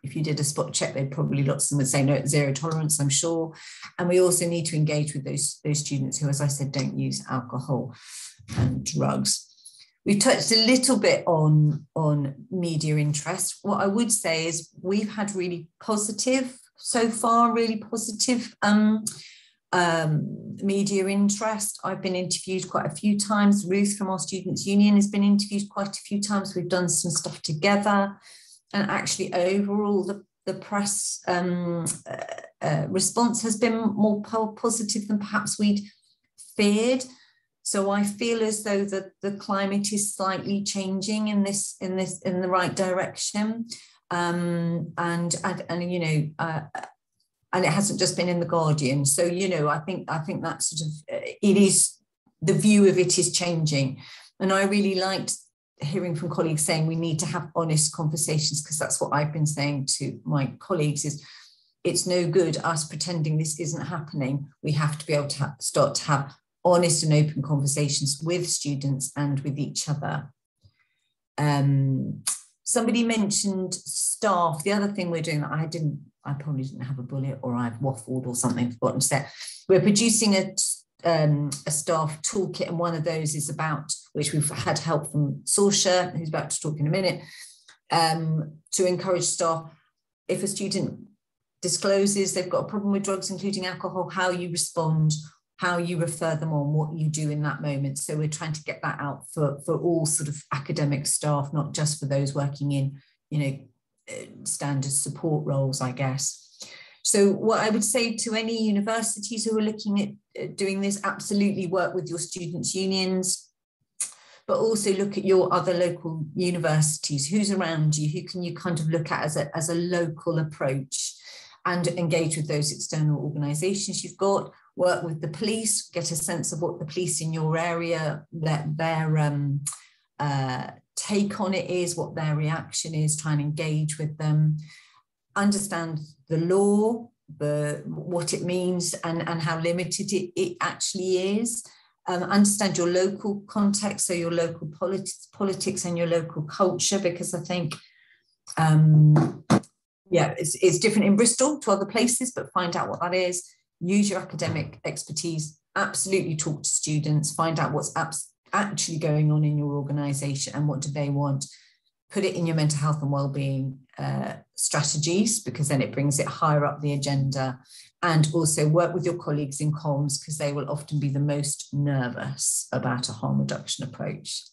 If you did a spot check, lots of them would say no, zero tolerance, I'm sure. And we also need to engage with those students who, as I said, don't use alcohol and drugs. We've touched a little bit on media interest. What I would say is we've had really positive so far, really positive media interest. I've been interviewed quite a few times. Ruth from our Students' Union has been interviewed quite a few times. We've done some stuff together, and actually overall the press response has been more positive than perhaps we'd feared. So I feel as though the climate is slightly changing in the right direction, and you know, and it hasn't just been in the Guardian. So you know, I think that sort of it is, the view of it is changing, and I really liked hearing from colleagues saying we need to have honest conversations, because that's what I've been saying to my colleagues is it's no good us pretending this isn't happening. We have to be able to start to have honest and open conversations with students and with each other. Somebody mentioned staff. The other thing we're doing that I probably didn't have a bullet, or I've waffled or something, forgotten to say. We're producing a staff toolkit, and one of those is about, which we've had help from Saoirse, who's about to talk in a minute, to encourage staff, if a student discloses they've got a problem with drugs, including alcohol, how you respond, how you refer them on, what you do in that moment. So we're trying to get that out for all sort of academic staff, not just for those working in, you know, standard support roles, I guess. So what I would say to any universities who are looking at doing this, absolutely work with your students' unions, but also look at your other local universities. Who's around you? Who can you kind of look at as a local approach, and engage with those external organisations you've got. Work with the police, get a sense of what the police in your area, their take on it is, what their reaction is, try and engage with them, understand the law, what it means and how limited it actually is, understand your local context, so your local politics and your local culture, because I think it's different in Bristol to other places, but find out what that is. Use your academic expertise, absolutely talk to students, find out what's actually going on in your organisation and what do they want. Put it in your mental health and wellbeing strategies, because then it brings it higher up the agenda. And also work with your colleagues in comms, because they will often be the most nervous about a harm reduction approach.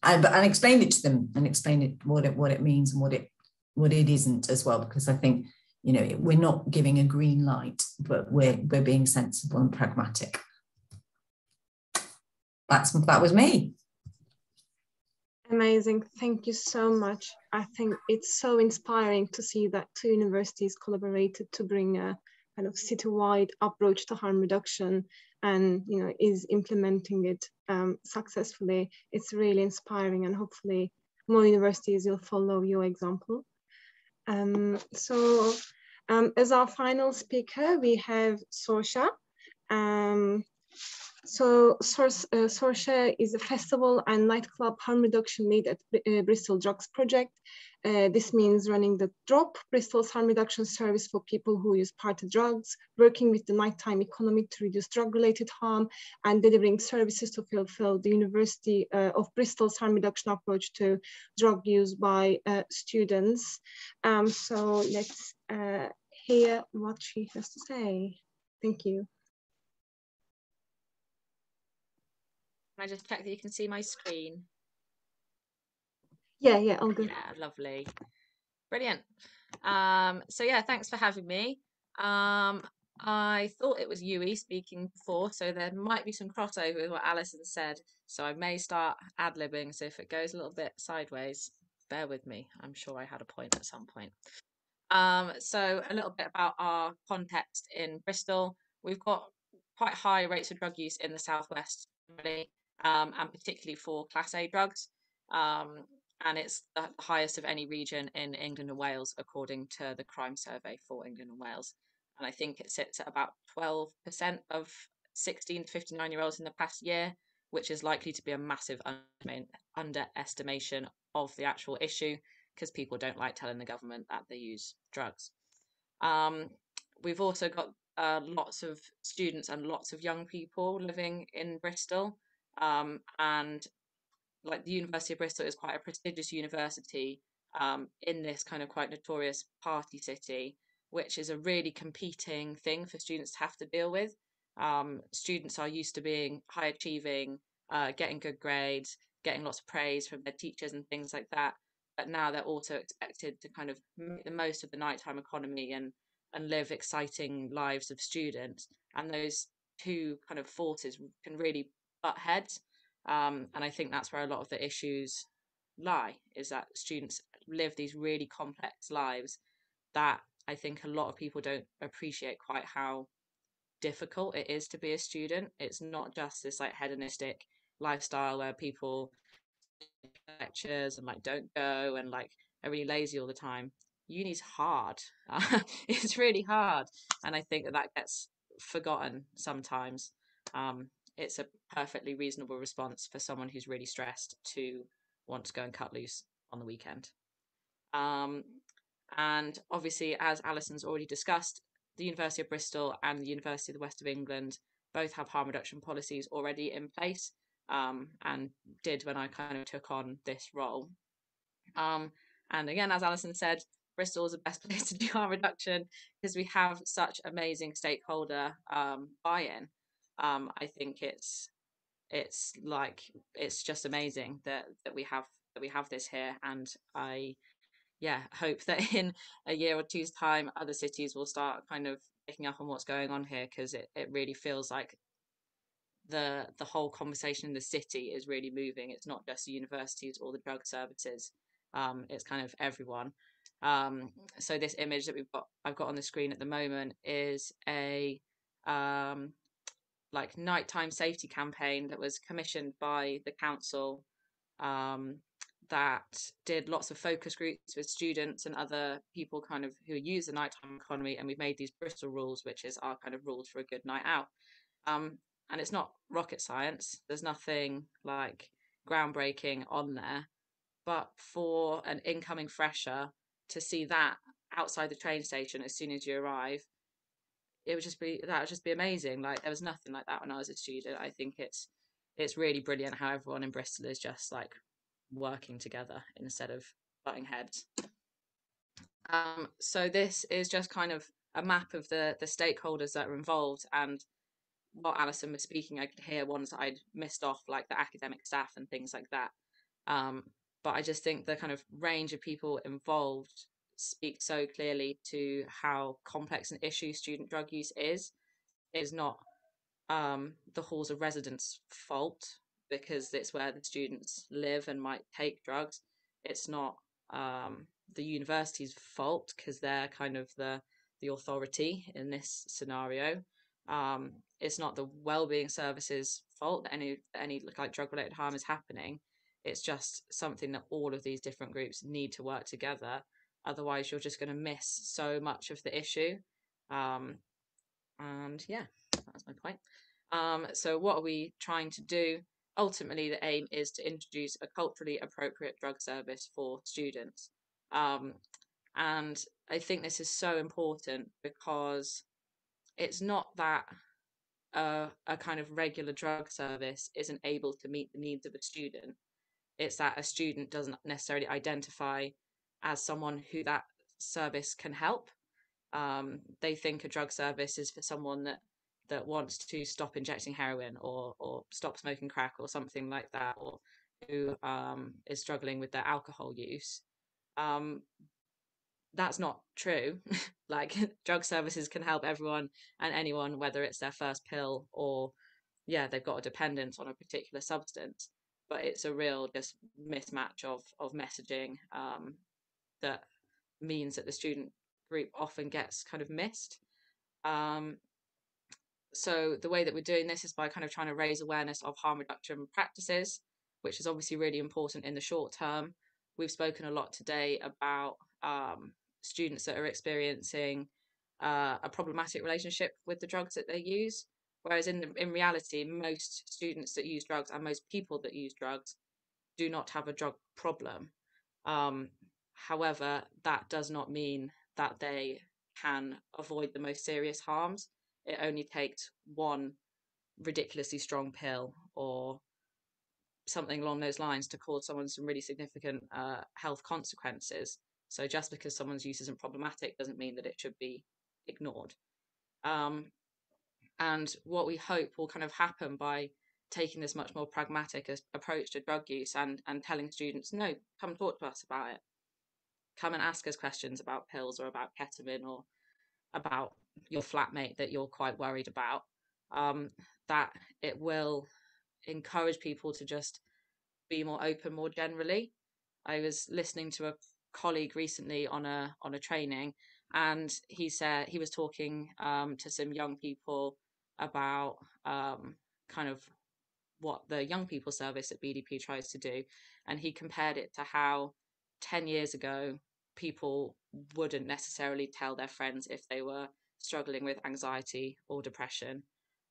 And explain it to them, and explain it what it means and what it isn't as well, because I think, you know, we're not giving a green light, but we're being sensible and pragmatic. That was me. Amazing. Thank you so much. I think it's so inspiring to see that two universities collaborated to bring a kind of citywide approach to harm reduction, and, you know, is implementing it successfully. It's really inspiring, and hopefully more universities will follow your example. As our final speaker, we have Saoirse. Saoirse is a festival and nightclub harm reduction lead at Bristol Drugs Project. This means running the DROP, Bristol's harm reduction service for people who use party drugs, working with the nighttime economy to reduce drug-related harm, and delivering services to fulfill the University of Bristol's harm reduction approach to drug use by students. So let's hear what she has to say. Thank you. Can I just check that you can see my screen? Yeah, all good. Yeah, lovely. Brilliant. So yeah, thanks for having me. I thought it was Yui speaking before, so there might be some crossover with what Alison said. So I may start ad-libbing, so if it goes a little bit sideways, bear with me. I'm sure I had a point at some point. So a little bit about our context in Bristol. We've got quite high rates of drug use in the southwest, really. And particularly for Class A drugs. And it's the highest of any region in England and Wales, according to the crime survey for England and Wales. And I think it sits at about 12% of 16 to 59-year-olds in the past year, which is likely to be a massive underestimation of the actual issue, because people don't like telling the government that they use drugs. We've also got lots of students and lots of young people living in Bristol. And like the University of Bristol is quite a prestigious university in this kind of quite notorious party city, which is a really competing thing for students to have to deal with. Students are used to being high achieving, getting good grades, getting lots of praise from their teachers and things like that. But now they're also expected to kind of make the most of the nighttime economy and live exciting lives of students. And those two kind of forces can really butt heads. And I think that's where a lot of the issues lie, is that students live these really complex lives that I think a lot of people don't appreciate quite how difficult it is to be a student. It's not just this like hedonistic lifestyle where people lectures and like don't go and like are really lazy all the time. Uni's hard. It's really hard, and I think that that gets forgotten sometimes. It's a perfectly reasonable response for someone who's really stressed to want to go and cut loose on the weekend. And obviously, as Alison's already discussed, the University of Bristol and the University of the West of England both have harm reduction policies already in place, and did when I kind of took on this role. And again, as Alison said, Bristol is the best place to do harm reduction because we have such amazing stakeholder buy-in. I think it's just amazing that we have this here, and I hope that in a year or two's time other cities will start kind of picking up on what's going on here, because it really feels like the whole conversation in the city is really moving. It's not just the universities or the drug services, it's kind of everyone. So this image that I've got on the screen at the moment is a like nighttime safety campaign that was commissioned by the council, that did lots of focus groups with students and other people kind of who use the nighttime economy, and we've made these Bristol rules, which is our kind of rules for a good night out. And it's not rocket science. There's nothing like groundbreaking on there, but for an incoming fresher to see that outside the train station as soon as you arrive, that would just be amazing. Like there was nothing like that when I was a student. I think it's really brilliant how everyone in Bristol is just like working together instead of butting heads. So this is just kind of a map of the stakeholders that are involved, and what Alison was speaking, I could hear ones that I'd missed off, like the academic staff and things like that. But I just think the kind of range of people involved speaks so clearly to how complex an issue student drug use is. It is not the halls of residence fault, because it's where the students live and might take drugs. It's not the university's fault, because they're kind of the authority in this scenario. It's not the wellbeing services fault that any like drug related harm is happening. It's just something that all of these different groups need to work together. Otherwise, you're just going to miss so much of the issue. And yeah, that's my point. So what are we trying to do? Ultimately, the aim is to introduce a culturally appropriate drug service for students. And I think this is so important, because it's not that a kind of regular drug service isn't able to meet the needs of a student. It's that a student doesn't necessarily identify as someone who that service can help. They think a drug service is for someone that wants to stop injecting heroin or stop smoking crack or something like that, or who is struggling with their alcohol use. That's not true. Like drug services can help everyone and anyone, whether it's their first pill or they've got a dependence on a particular substance. But it's a real just mismatch of messaging that means that the student group often gets kind of missed. So the way that we're doing this is by kind of trying to raise awareness of harm reduction practices, which is obviously really important in the short term. We've spoken a lot today about students that are experiencing a problematic relationship with the drugs that they use, whereas in reality, most students that use drugs and most people that use drugs do not have a drug problem. However, that does not mean that they can avoid the most serious harms. It only takes one ridiculously strong pill or something along those lines to cause someone some really significant health consequences. So just because someone's use isn't problematic doesn't mean that it should be ignored. And what we hope will kind of happen by taking this much more pragmatic approach to drug use and telling students, no, come talk to us about it. Come and ask us questions about pills or about ketamine or about your flatmate that you're quite worried about, that it will encourage people to just be more open more generally. I was listening to a colleague recently on a training, and he said he was talking to some young people about kind of what the young people service at BDP tries to do, and he compared it to how 10 years ago people wouldn't necessarily tell their friends if they were struggling with anxiety or depression,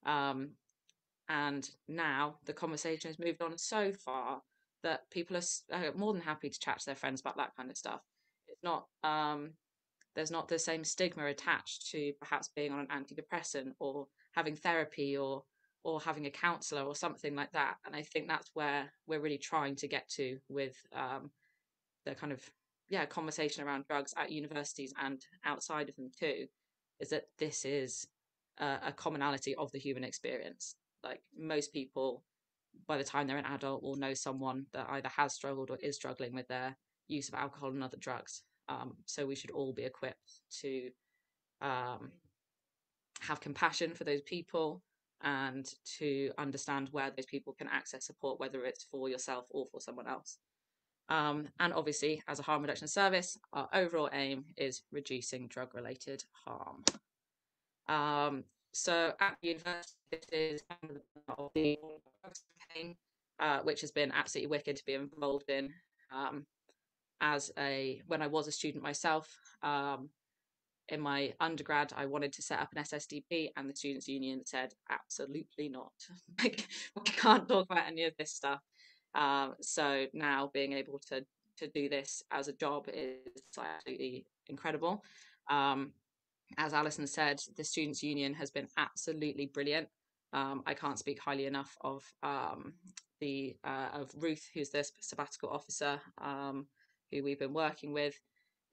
and now the conversation has moved on so far that people are more than happy to chat to their friends about that kind of stuff. It's not there's not the same stigma attached to perhaps being on an antidepressant or having therapy or having a counselor or something like that. And I think that's where we're really trying to get to with the kind of conversation around drugs at universities and outside of them too, is that this is a commonality of the human experience. Like most people, by the time they're an adult, will know someone that either has struggled or is struggling with their use of alcohol and other drugs. So we should all be equipped to have compassion for those people and to understand where those people can access support, whether it's for yourself or for someone else. And obviously, as a harm reduction service, our overall aim is reducing drug-related harm. So at the university, this is the campaign, which has been absolutely wicked to be involved in. When I was a student myself, in my undergrad, I wanted to set up an SSDP, and the Students' Union said, absolutely not. Like, we can't talk about any of this stuff. So now being able to do this as a job is absolutely incredible. As Alison said, the Students' Union has been absolutely brilliant. I can't speak highly enough of Ruth, who's the sabbatical officer, who we've been working with.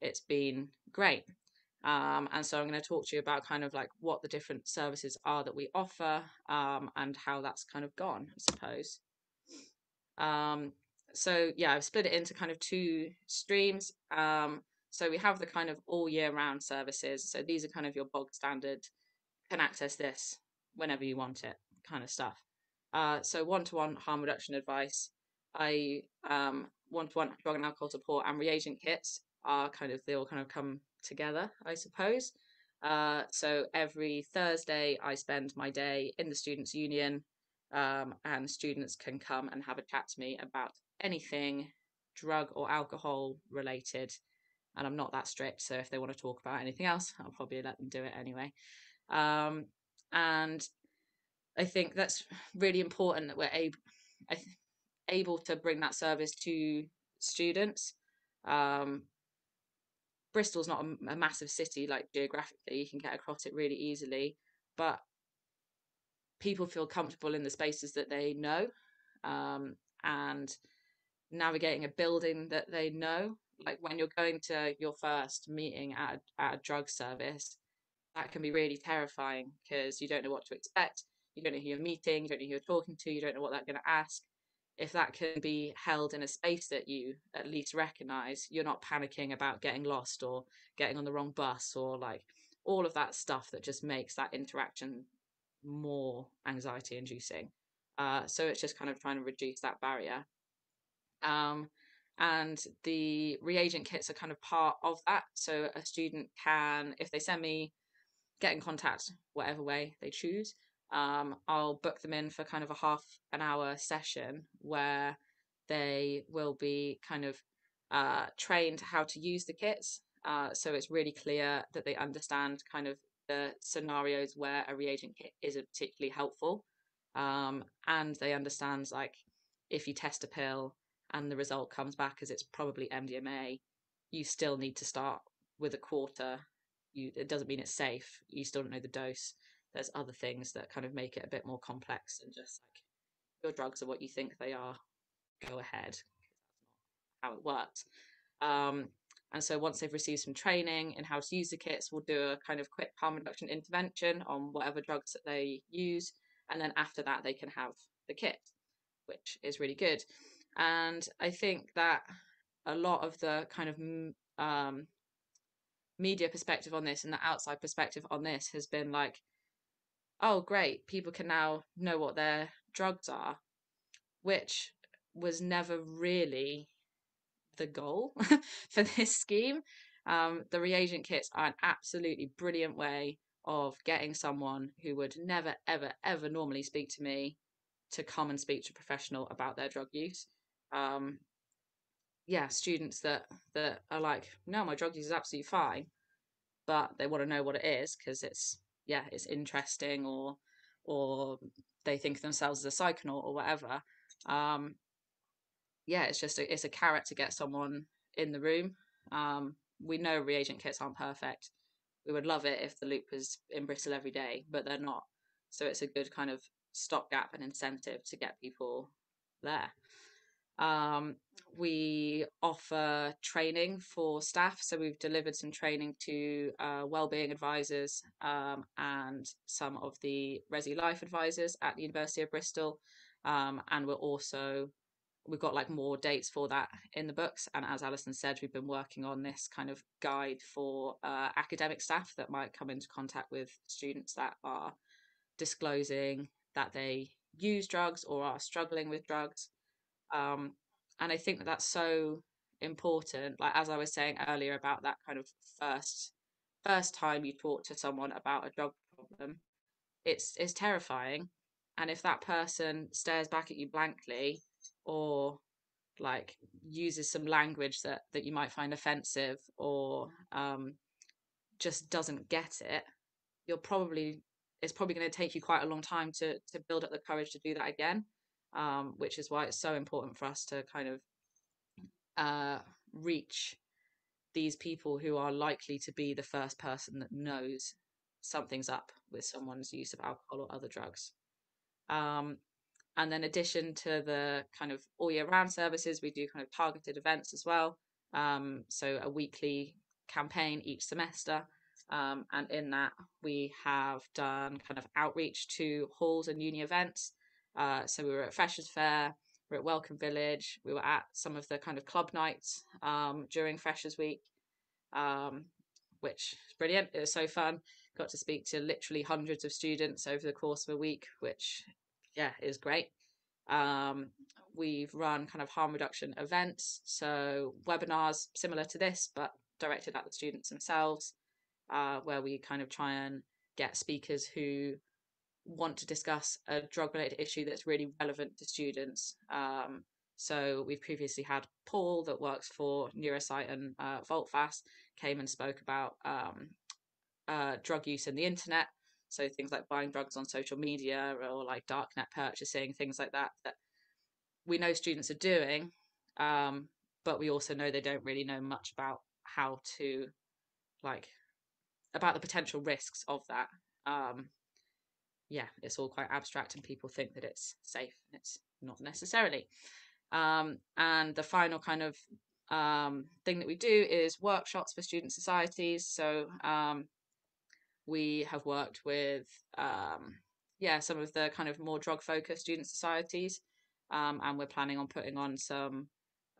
It's been great. And so I'm going to talk to you about kind of like what the different services are that we offer, and how that's kind of gone, I suppose. So yeah, I've split it into kind of two streams. So we have the kind of all year round services. So these are kind of your bog standard, can access this whenever you want it kind of stuff. So one-to-one harm reduction advice, one-to-one drug and alcohol support and reagent kits are they all kind of come together, I suppose. So every Thursday I spend my day in the Students' Union, and students can come and have a chat to me about anything drug or alcohol related. And I'm not that strict, so if they want to talk about anything else, I'll probably let them do it anyway. And I think that's really important that we're able to bring that service to students. Bristol's not a massive city, like geographically, you can get across it really easily, but people feel comfortable in the spaces that they know, and navigating a building that they know. Like when you're going to your first meeting at a drug service, that can be really terrifying because you don't know what to expect. You don't know who you're meeting, you don't know who you're talking to, you don't know what they're going to ask. If that can be held in a space that you at least recognize, you're not panicking about getting lost or getting on the wrong bus or like all of that stuff that just makes that interaction more anxiety inducing. So it's just kind of trying to reduce that barrier. And the reagent kits are kind of part of that. So a student can, if they send me, get in contact whatever way they choose. I'll book them in for kind of a half an hour session where they will be kind of trained how to use the kits. So it's really clear that they understand kind of the scenarios where a reagent kit isn't particularly helpful. And they understand, like, if you test a pill and the result comes back as it's probably MDMA, you still need to start with a quarter. It doesn't mean it's safe. You still don't know the dose. There's other things that kind of make it a bit more complex than just like your drugs are what you think they are. go ahead. That's not how it worked. And so once they've received some training in how to use the kits, we'll do a kind of quick harm reduction intervention on whatever drugs that they use. And then after that, they can have the kit, which is really good. And I think that a lot of the kind of media perspective on this and the outside perspective on this has been like, oh, great, people can now know what their drugs are, which was never really the goal for this scheme. The reagent kits are an absolutely brilliant way of getting someone who would never, ever, ever normally speak to me to come and speak to a professional about their drug use. Yeah, students that are like, no, my drug use is absolutely fine, but they want to know what it is because it's interesting, or they think of themselves as a psychonaut or whatever. Yeah, it's a carrot to get someone in the room. We know reagent kits aren't perfect. We would love it if the loop was in Bristol every day, but they're not. So it's a good kind of stopgap and incentive to get people there. We offer training for staff. So we've delivered some training to wellbeing advisors and some of the Resi Life advisors at the University of Bristol. And we've got like more dates for that in the books. And as Alison said, we've been working on this kind of guide for academic staff that might come into contact with students that are disclosing that they use drugs or are struggling with drugs. And I think that that's so important. Like, as I was saying earlier about that kind of first time you talk to someone about a drug problem, it's terrifying. And if that person stares back at you blankly, or like uses some language that you might find offensive, or just doesn't get it, it's probably going to take you quite a long time to build up the courage to do that again, which is why it's so important for us to kind of reach these people who are likely to be the first person that knows something's up with someone's use of alcohol or other drugs. And then, in addition to the kind of all year round services, we do kind of targeted events as well. So a weekly campaign each semester. And in that, we have done kind of outreach to halls and uni events. So we were at Freshers Fair, we were at Welcome Village, we were at some of the kind of club nights during Freshers Week, which is brilliant. It was so fun. Got to speak to literally hundreds of students over the course of a week, which is great. We've run kind of harm reduction events, so webinars similar to this, but directed at the students themselves, where we kind of try and get speakers who want to discuss a drug-related issue that's really relevant to students. So we've previously had Paul, that works for Neurosight and Voltfast, came and spoke about drug use in the internet. So things like buying drugs on social media, or like darknet purchasing, things like that we know students are doing, but we also know they don't really know much about how to, like, about the potential risks of that. It's all quite abstract and people think that it's safe, and it's not necessarily. And the final kind of thing that we do is workshops for student societies. So we have worked with some of the kind of more drug focused student societies, and we're planning on putting on some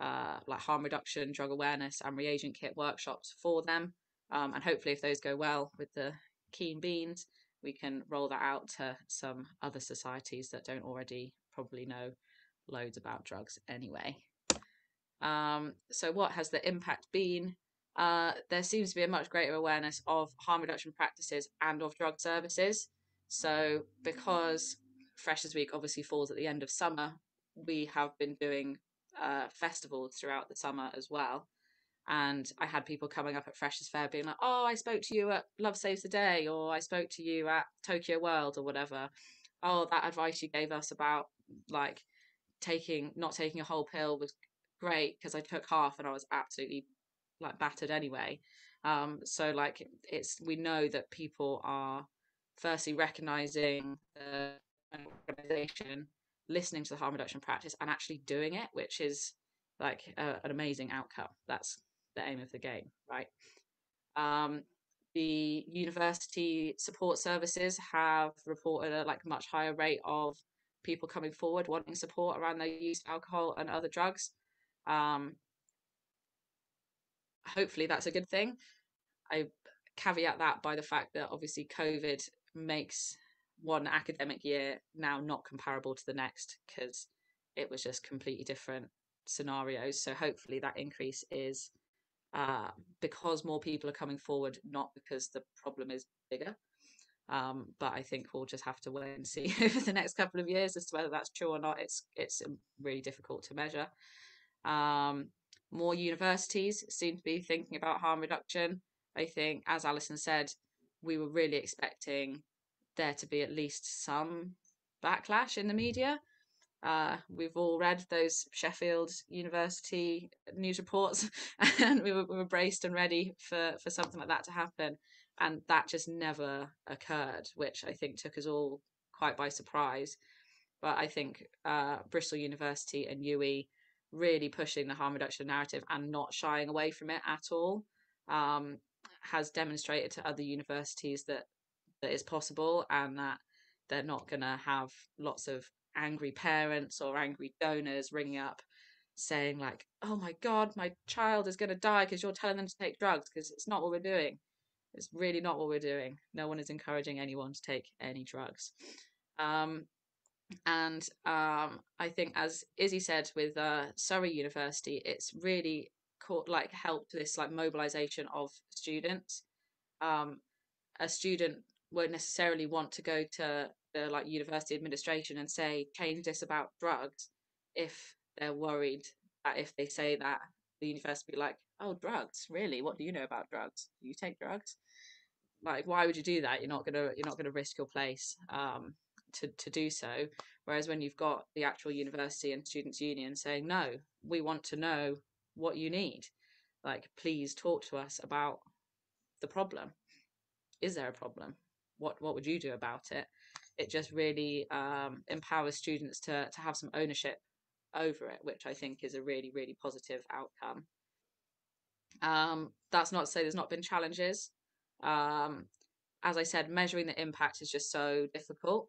like harm reduction, drug awareness and reagent kit workshops for them, and hopefully if those go well with the keen beans, we can roll that out to some other societies that don't already probably know loads about drugs anyway. So what has the impact been? There seems to be a much greater awareness of harm reduction practices and of drug services. So because Freshers Week obviously falls at the end of summer, we have been doing festivals throughout the summer as well. And I had people coming up at Freshers Fair being like, oh, I spoke to you at Love Saves the Day, or I spoke to you at Tokyo World or whatever. Oh, that advice you gave us about like not taking a whole pill was great, because I took half and I was absolutely like battered anyway. So like we know that people are firstly recognizing the organization listening to the harm reduction practice and actually doing it, which is like an amazing outcome. That's the aim of the game, right? The university support services have reported a like much higher rate of people coming forward wanting support around their use of alcohol and other drugs. Hopefully that's a good thing. I caveat that by the fact that obviously COVID makes one academic year now not comparable to the next, because it was just completely different scenarios. So hopefully that increase is because more people are coming forward, not because the problem is bigger. But I think we'll just have to wait and see over the next couple of years as to whether that's true or not. It's really difficult to measure. More universities seem to be thinking about harm reduction. I think, as Alison said, we were really expecting there to be at least some backlash in the media. We've all read those Sheffield University news reports, and we were braced and ready for something like that to happen. And that just never occurred, which I think took us all quite by surprise. But I think Bristol University and UWE really pushing the harm reduction narrative and not shying away from it at all has demonstrated to other universities that is possible, and that they're not going to have lots of angry parents or angry donors ringing up saying like, oh my God, my child is going to die because you're telling them to take drugs, because it's not what we're doing. It's really not what we're doing. No one is encouraging anyone to take any drugs. I think, as Izzy said, with Surrey University, it's really helped this like mobilization of students. A student won't necessarily want to go to the like university administration and say change this about drugs if they're worried that if they say that, the university will be like, oh, drugs, really? What do you know about drugs? Do you take drugs? Like, why would you do that? You're not gonna risk your place to do so. Whereas when you've got the actual university and students' union saying, no, we want to know what you need. Like, please talk to us about the problem. Is there a problem? What would you do about it? It just really empowers students to have some ownership over it, which I think is a really, really positive outcome. That's not to say there's not been challenges. As I said, measuring the impact is just so difficult.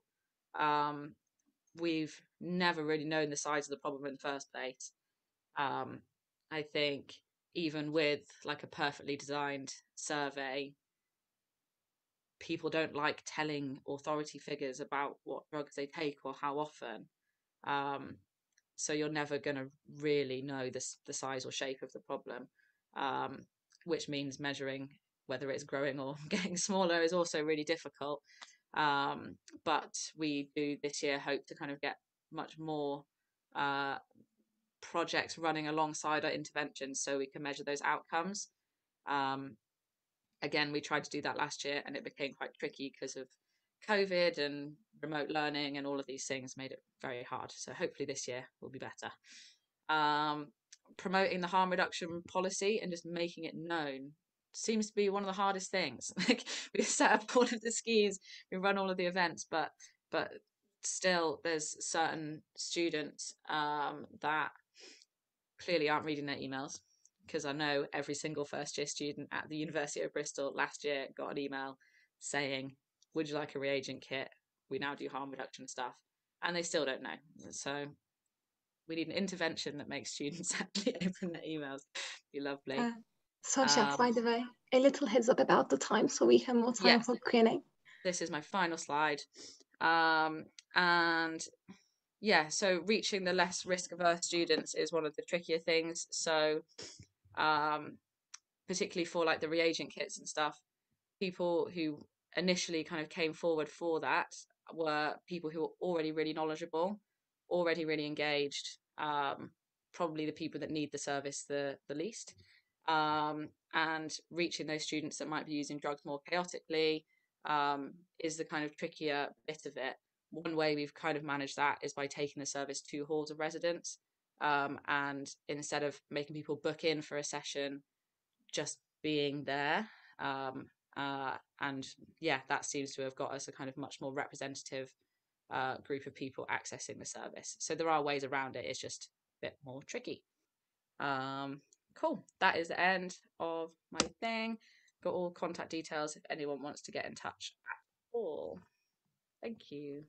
We've never really known the size of the problem in the first place. I think even with like a perfectly designed survey, people don't like telling authority figures about what drugs they take or how often. So you're never going to really know the size or shape of the problem, which means measuring whether it's growing or getting smaller is also really difficult. But we do this year hope to kind of get much more projects running alongside our interventions so we can measure those outcomes. Again, we tried to do that last year and it became quite tricky because of COVID and remote learning, and all of these things made it very hard. So hopefully this year will be better. Promoting the harm reduction policy and just making it known seems to be one of the hardest things. Like, we set up all of the schemes, we run all of the events, but still there's certain students that clearly aren't reading their emails, because I know every single first year student at the University of Bristol last year got an email saying, would you like a reagent kit? We now do harm reduction stuff. And they still don't know. So we need an intervention that makes students actually open their emails. Be lovely. Sasha, by the way, a little heads up about the time so we have more time for Q&A. This is my final slide. And yeah, so reaching the less risk-averse students is one of the trickier things. So particularly for like the reagent kits and stuff, people who initially kind of came forward for that were people who were already really knowledgeable, already really engaged, probably the people that need the service the least. And reaching those students that might be using drugs more chaotically is the kind of trickier bit of it. One way we've kind of managed that is by taking the service to halls of residence, and instead of making people book in for a session, just being there. And yeah, that seems to have got us a kind of much more representative group of people accessing the service. So there are ways around it. It's just a bit more tricky. Cool. That is the end of my thing. Got all contact details if anyone wants to get in touch at all. Thank you.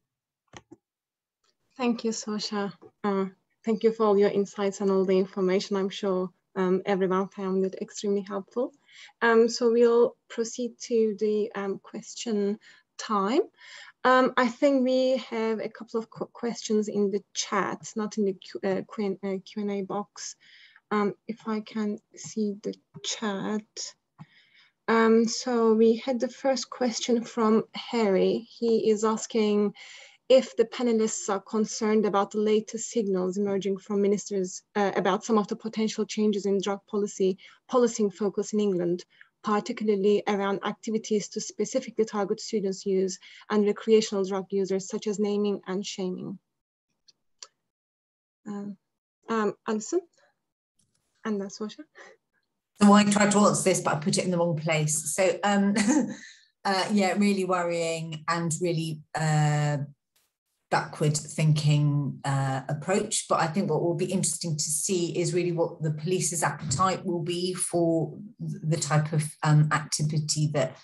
Thank you, Sasha. Thank you for all your insights and all the information. I'm sure everyone found it extremely helpful. So we'll proceed to the question time. I think we have a couple of questions in the chat, not in the Q&A box. If I can see the chat. So we had the first question from Harry. He is asking if the panelists are concerned about the latest signals emerging from ministers about some of the potential changes in drug policing focus in England, particularly around activities to specifically target students' use and recreational drug users, such as naming and shaming. Alison? And that's Sasha. So I tried to answer this, but I put it in the wrong place. So yeah, really worrying and really backward thinking approach. But I think what will be interesting to see is really what the police's appetite will be for the type of activity that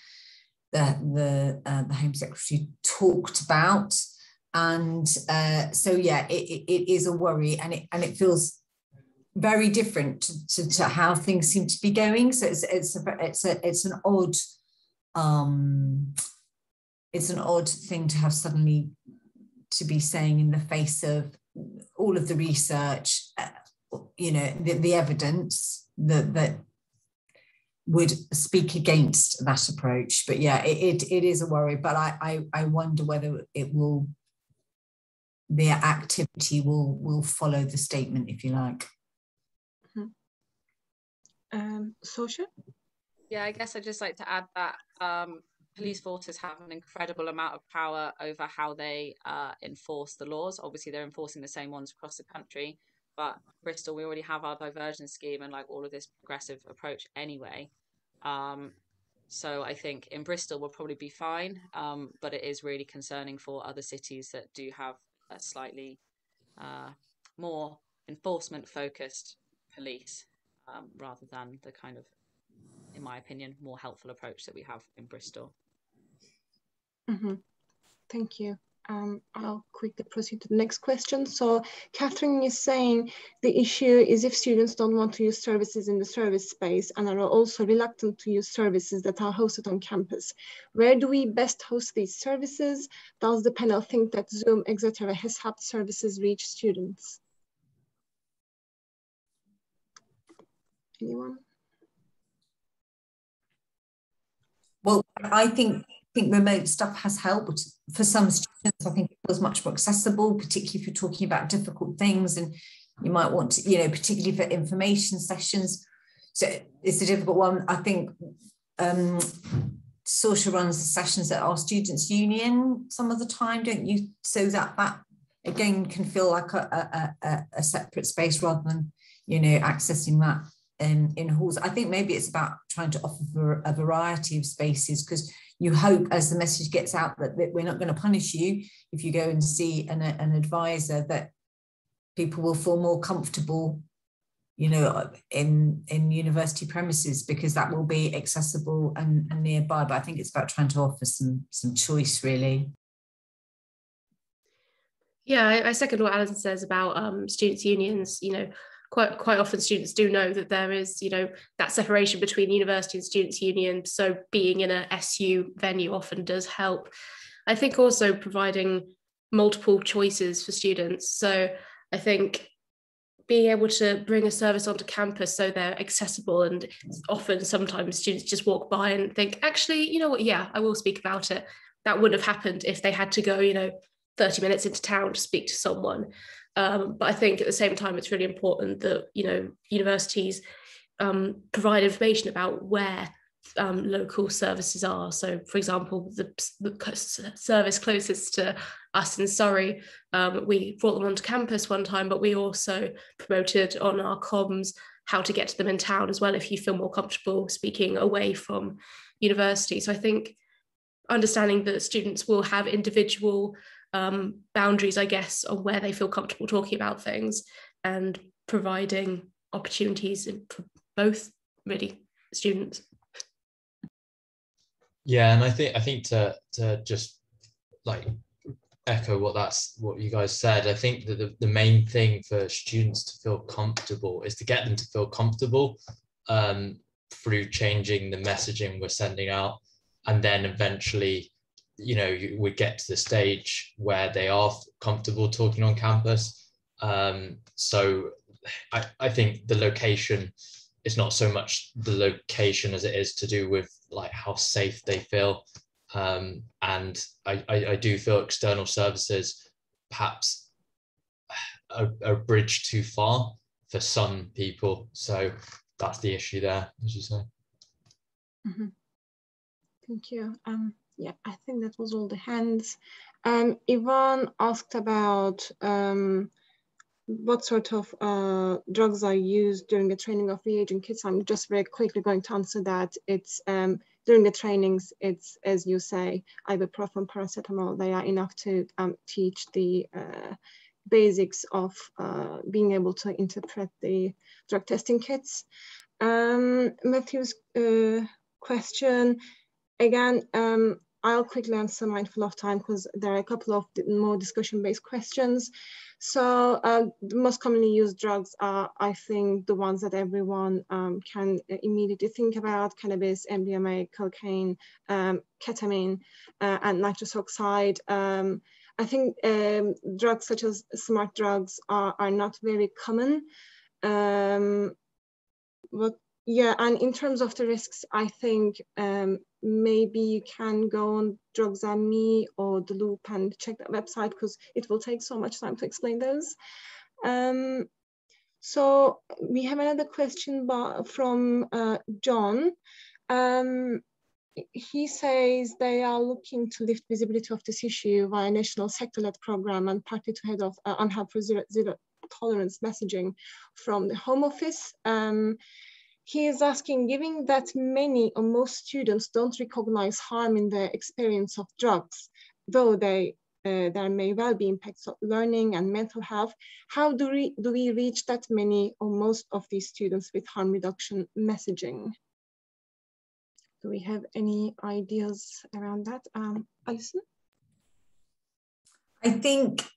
the Home Secretary talked about. And so yeah, it is a worry, and it feels very different to how things seem to be going. So it's an odd thing to have suddenly to be saying in the face of all of the research, you know, the evidence that would speak against that approach. But yeah, it is a worry. But I wonder whether the activity will follow the statement, if you like. Sasha? Yeah, I guess I'd just like to add that police forces have an incredible amount of power over how they enforce the laws. Obviously, they're enforcing the same ones across the country, but Bristol, we already have our diversion scheme and like all of this progressive approach anyway. So I think in Bristol we'll probably be fine, but it is really concerning for other cities that do have a slightly more enforcement-focused police, rather than the kind of, in my opinion, more helpful approach that we have in Bristol. Mm-hmm. Thank you. I'll quickly proceed to the next question. So Catherine is saying the issue is if students don't want to use services in the service space and are also reluctant to use services that are hosted on campus. Where do we best host these services? Does the panel think that Zoom, etc. has helped services reach students? Anyone? Well, I think remote stuff has helped for some students. I think it was much more accessible, particularly if you're talking about difficult things and you might want to, you know, particularly for information sessions. So it's a difficult one. I think Sasha runs the sessions at our Students' Union some of the time, don't you? So that again can feel like a separate space rather than, you know, accessing that in halls. I think maybe it's about trying to offer a variety of spaces, because you hope as the message gets out that we're not going to punish you if you go and see an advisor, that people will feel more comfortable, you know, in university premises, because that will be accessible and nearby. But I think it's about trying to offer some choice, really. Yeah, I second what Alison says about students' unions. You know, quite often students do know that there is, you know, that separation between university and students' union. So being in a SU venue often does help. I think also providing multiple choices for students. So I think being able to bring a service onto campus so they're accessible, and often sometimes students just walk by and think, actually, you know what, yeah, I will speak about it. That wouldn't have happened if they had to go, you know, 30 minutes into town to speak to someone. But I think at the same time, it's really important that, you know, universities provide information about where local services are. So, for example, the service closest to us in Surrey, we brought them onto campus one time, but we also promoted on our comms how to get to them in town as well, if you feel more comfortable speaking away from university. So I think understanding that students will have individual boundaries, I guess, on where they feel comfortable talking about things, and providing opportunities for both really students. Yeah, and I think to just like echo what you guys said, I think that the main thing for students to feel comfortable is to get them to feel comfortable through changing the messaging we're sending out, and then eventually, you know, we get to the stage where they are comfortable talking on campus. So I think the location is not so much the location as it is to do with like how safe they feel. And I do feel external services perhaps a bridge too far for some people. So that's the issue there, as you say. Mm-hmm. Thank you. Yeah, I think that was all the hands. Yvonne asked about what sort of drugs are used during the training of reagent kits. I'm just very quickly going to answer that. It's during the trainings, it's, as you say, ibuprofen, paracetamol. They are enough to teach the basics of being able to interpret the drug testing kits. Matthew's question, again, I'll quickly answer, mindful of time, because there are a couple of more discussion-based questions. So the most commonly used drugs are, I think, the ones that everyone can immediately think about: cannabis, MDMA, cocaine, ketamine, and nitrous oxide. I think drugs such as smart drugs are not very common. But yeah, and in terms of the risks, I think maybe you can go on Drugs&Me or The Loop and check that website, because it will take so much time to explain those. So we have another question from John. He says they are looking to lift visibility of this issue via a national sector-led program and partly to head off unhelpful zero tolerance messaging from the Home Office. He is asking, given that many or most students don't recognize harm in their experience of drugs, though there may well be impacts of learning and mental health, how do we reach that many or most of these students with harm reduction messaging? Do we have any ideas around that? Alison? I think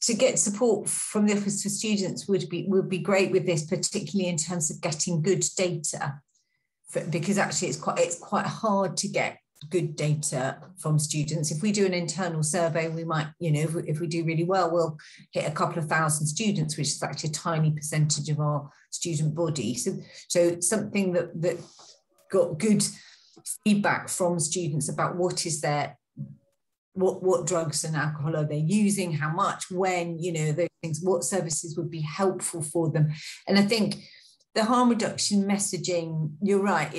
to get support from the Office for Students would be great with this, particularly in terms of getting good data, because actually it's quite hard to get good data from students. If we do an internal survey, we might, you know, if we do really well, we'll hit a couple of thousand students, which is actually a tiny percentage of our student body. So something that got good feedback from students about what is their what drugs and alcohol are they using, how much, when, you know, those things, what services would be helpful for them. And I think the harm reduction messaging, you're right,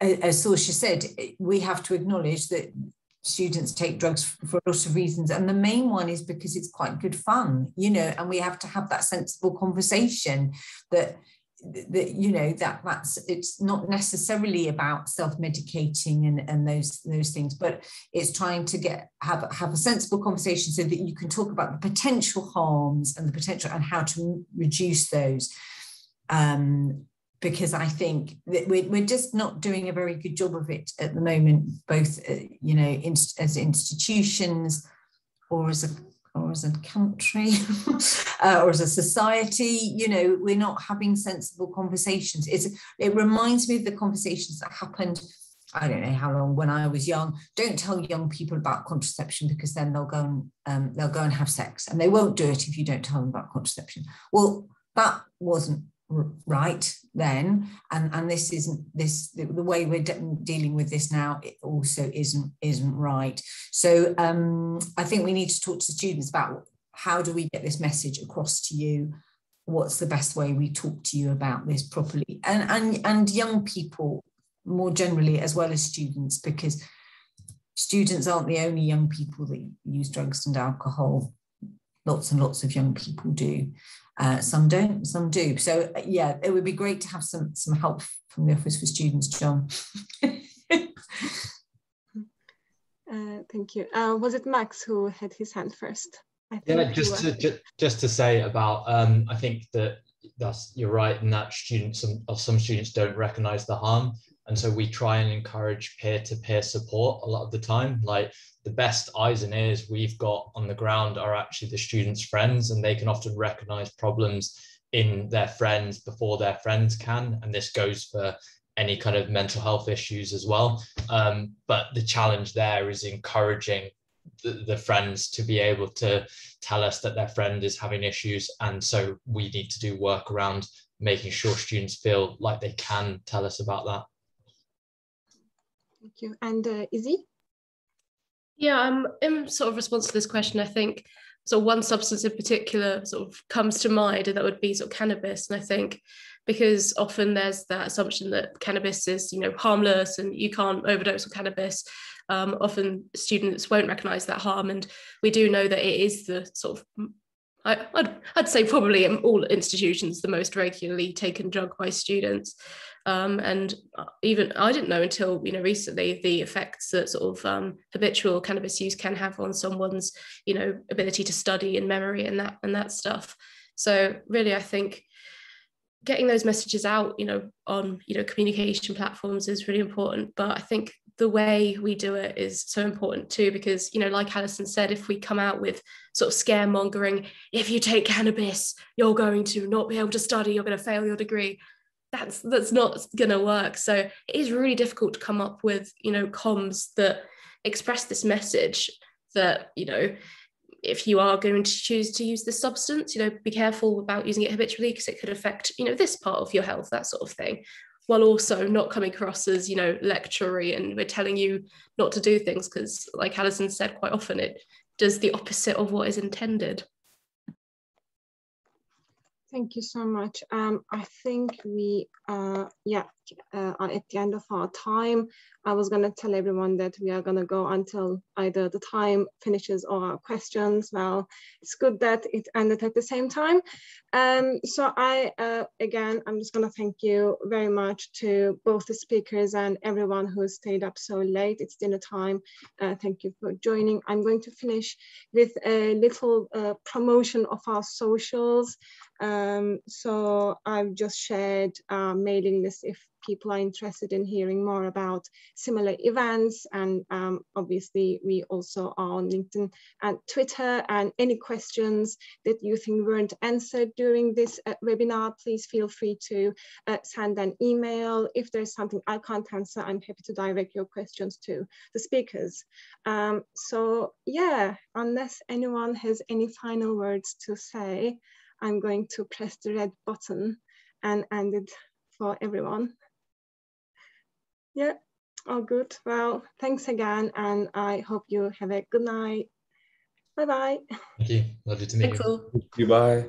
as Saoirse said, we have to acknowledge that students take drugs for a lot of reasons, and the main one is because it's quite good fun, you know, and we have to have that sensible conversation that you know, that's it's not necessarily about self-medicating and those things, but it's trying to have a sensible conversation so that you can talk about the potential harms and the potential and how to reduce those. Because I think that we're just not doing a very good job of it at the moment, both you know, as institutions or as a country or as a society. You know, we're not having sensible conversations. It reminds me of the conversations that happened, I don't know how long, when I was young. Don't tell young people about contraception, because then they'll go and have sex, and they won't do it if you don't tell them about contraception. Well, that wasn't right then, and this isn't the way we're dealing with this now. It also isn't right. So I think we need to talk to students about how do we get this message across to you. What's the best way we talk to you about this properly, and young people more generally as well as students, because students aren't the only young people that use drugs and alcohol. Lots and lots of young people do. Some don't, some do. So yeah, it would be great to have some help from the Office for Students, John. Thank Thank you. Was it Max who had his hand first? Yeah, just to say about, I think you're right in that some students don't recognize the harm. And so we try and encourage peer-to-peer support a lot of the time. Like the best eyes and ears we've got on the ground are actually the students' friends, and they can often recognize problems in their friends before their friends can. And this goes for any kind of mental health issues as well. But the challenge there is encouraging the friends to be able to tell us that their friend is having issues. And so we need to do work around making sure students feel like they can tell us about that. Thank you. And Izzy? Yeah, in sort of response to this question, I think so one substance in particular sort of comes to mind, and that would be sort of cannabis. And I think because often there's that assumption that cannabis is, you know, harmless and you can't overdose on cannabis, often students won't recognize that harm. And we do know that it is the sort of, I'd say probably in all institutions, the most regularly taken drug by students. And even I didn't know until, you know, recently the effects that sort of habitual cannabis use can have on someone's, you know, ability to study and memory and that stuff. So really, I think getting those messages out, you know, on, you know, communication platforms is really important. But I think the way we do it is so important too, because, you know, like Alison said, if we come out with sort of scaremongering, if you take cannabis, you're going to not be able to study, you're going to fail your degree, that's not going to work. So it is really difficult to come up with, you know, comms that express this message that, you know, if you are going to choose to use this substance, you know, be careful about using it habitually because it could affect, you know, this part of your health, that sort of thing, while also not coming across as, you know, lectury and we're telling you not to do things, because like Alison said, quite often it does the opposite of what is intended. Thank you so much. I think we are at the end of our time. I was going to tell everyone that we are going to go until either the time finishes or our questions. Well, it's good that it ended at the same time. So again, I'm just going to thank you very much to both the speakers and everyone who stayed up so late. It's dinner time. Thank you for joining. I'm going to finish with a little promotion of our socials. So I've just shared a mailing list if people are interested in hearing more about similar events, and obviously we also are on LinkedIn and Twitter, and any questions that you think weren't answered during this webinar, please feel free to send an email. If there's something I can't answer, I'm happy to direct your questions to the speakers. So yeah, unless anyone has any final words to say, I'm going to press the red button and end it for everyone. Yeah, all good. Well, thanks again, and I hope you have a good night. Bye-bye. Thank you. Lovely to meet you. Thanks all. Goodbye.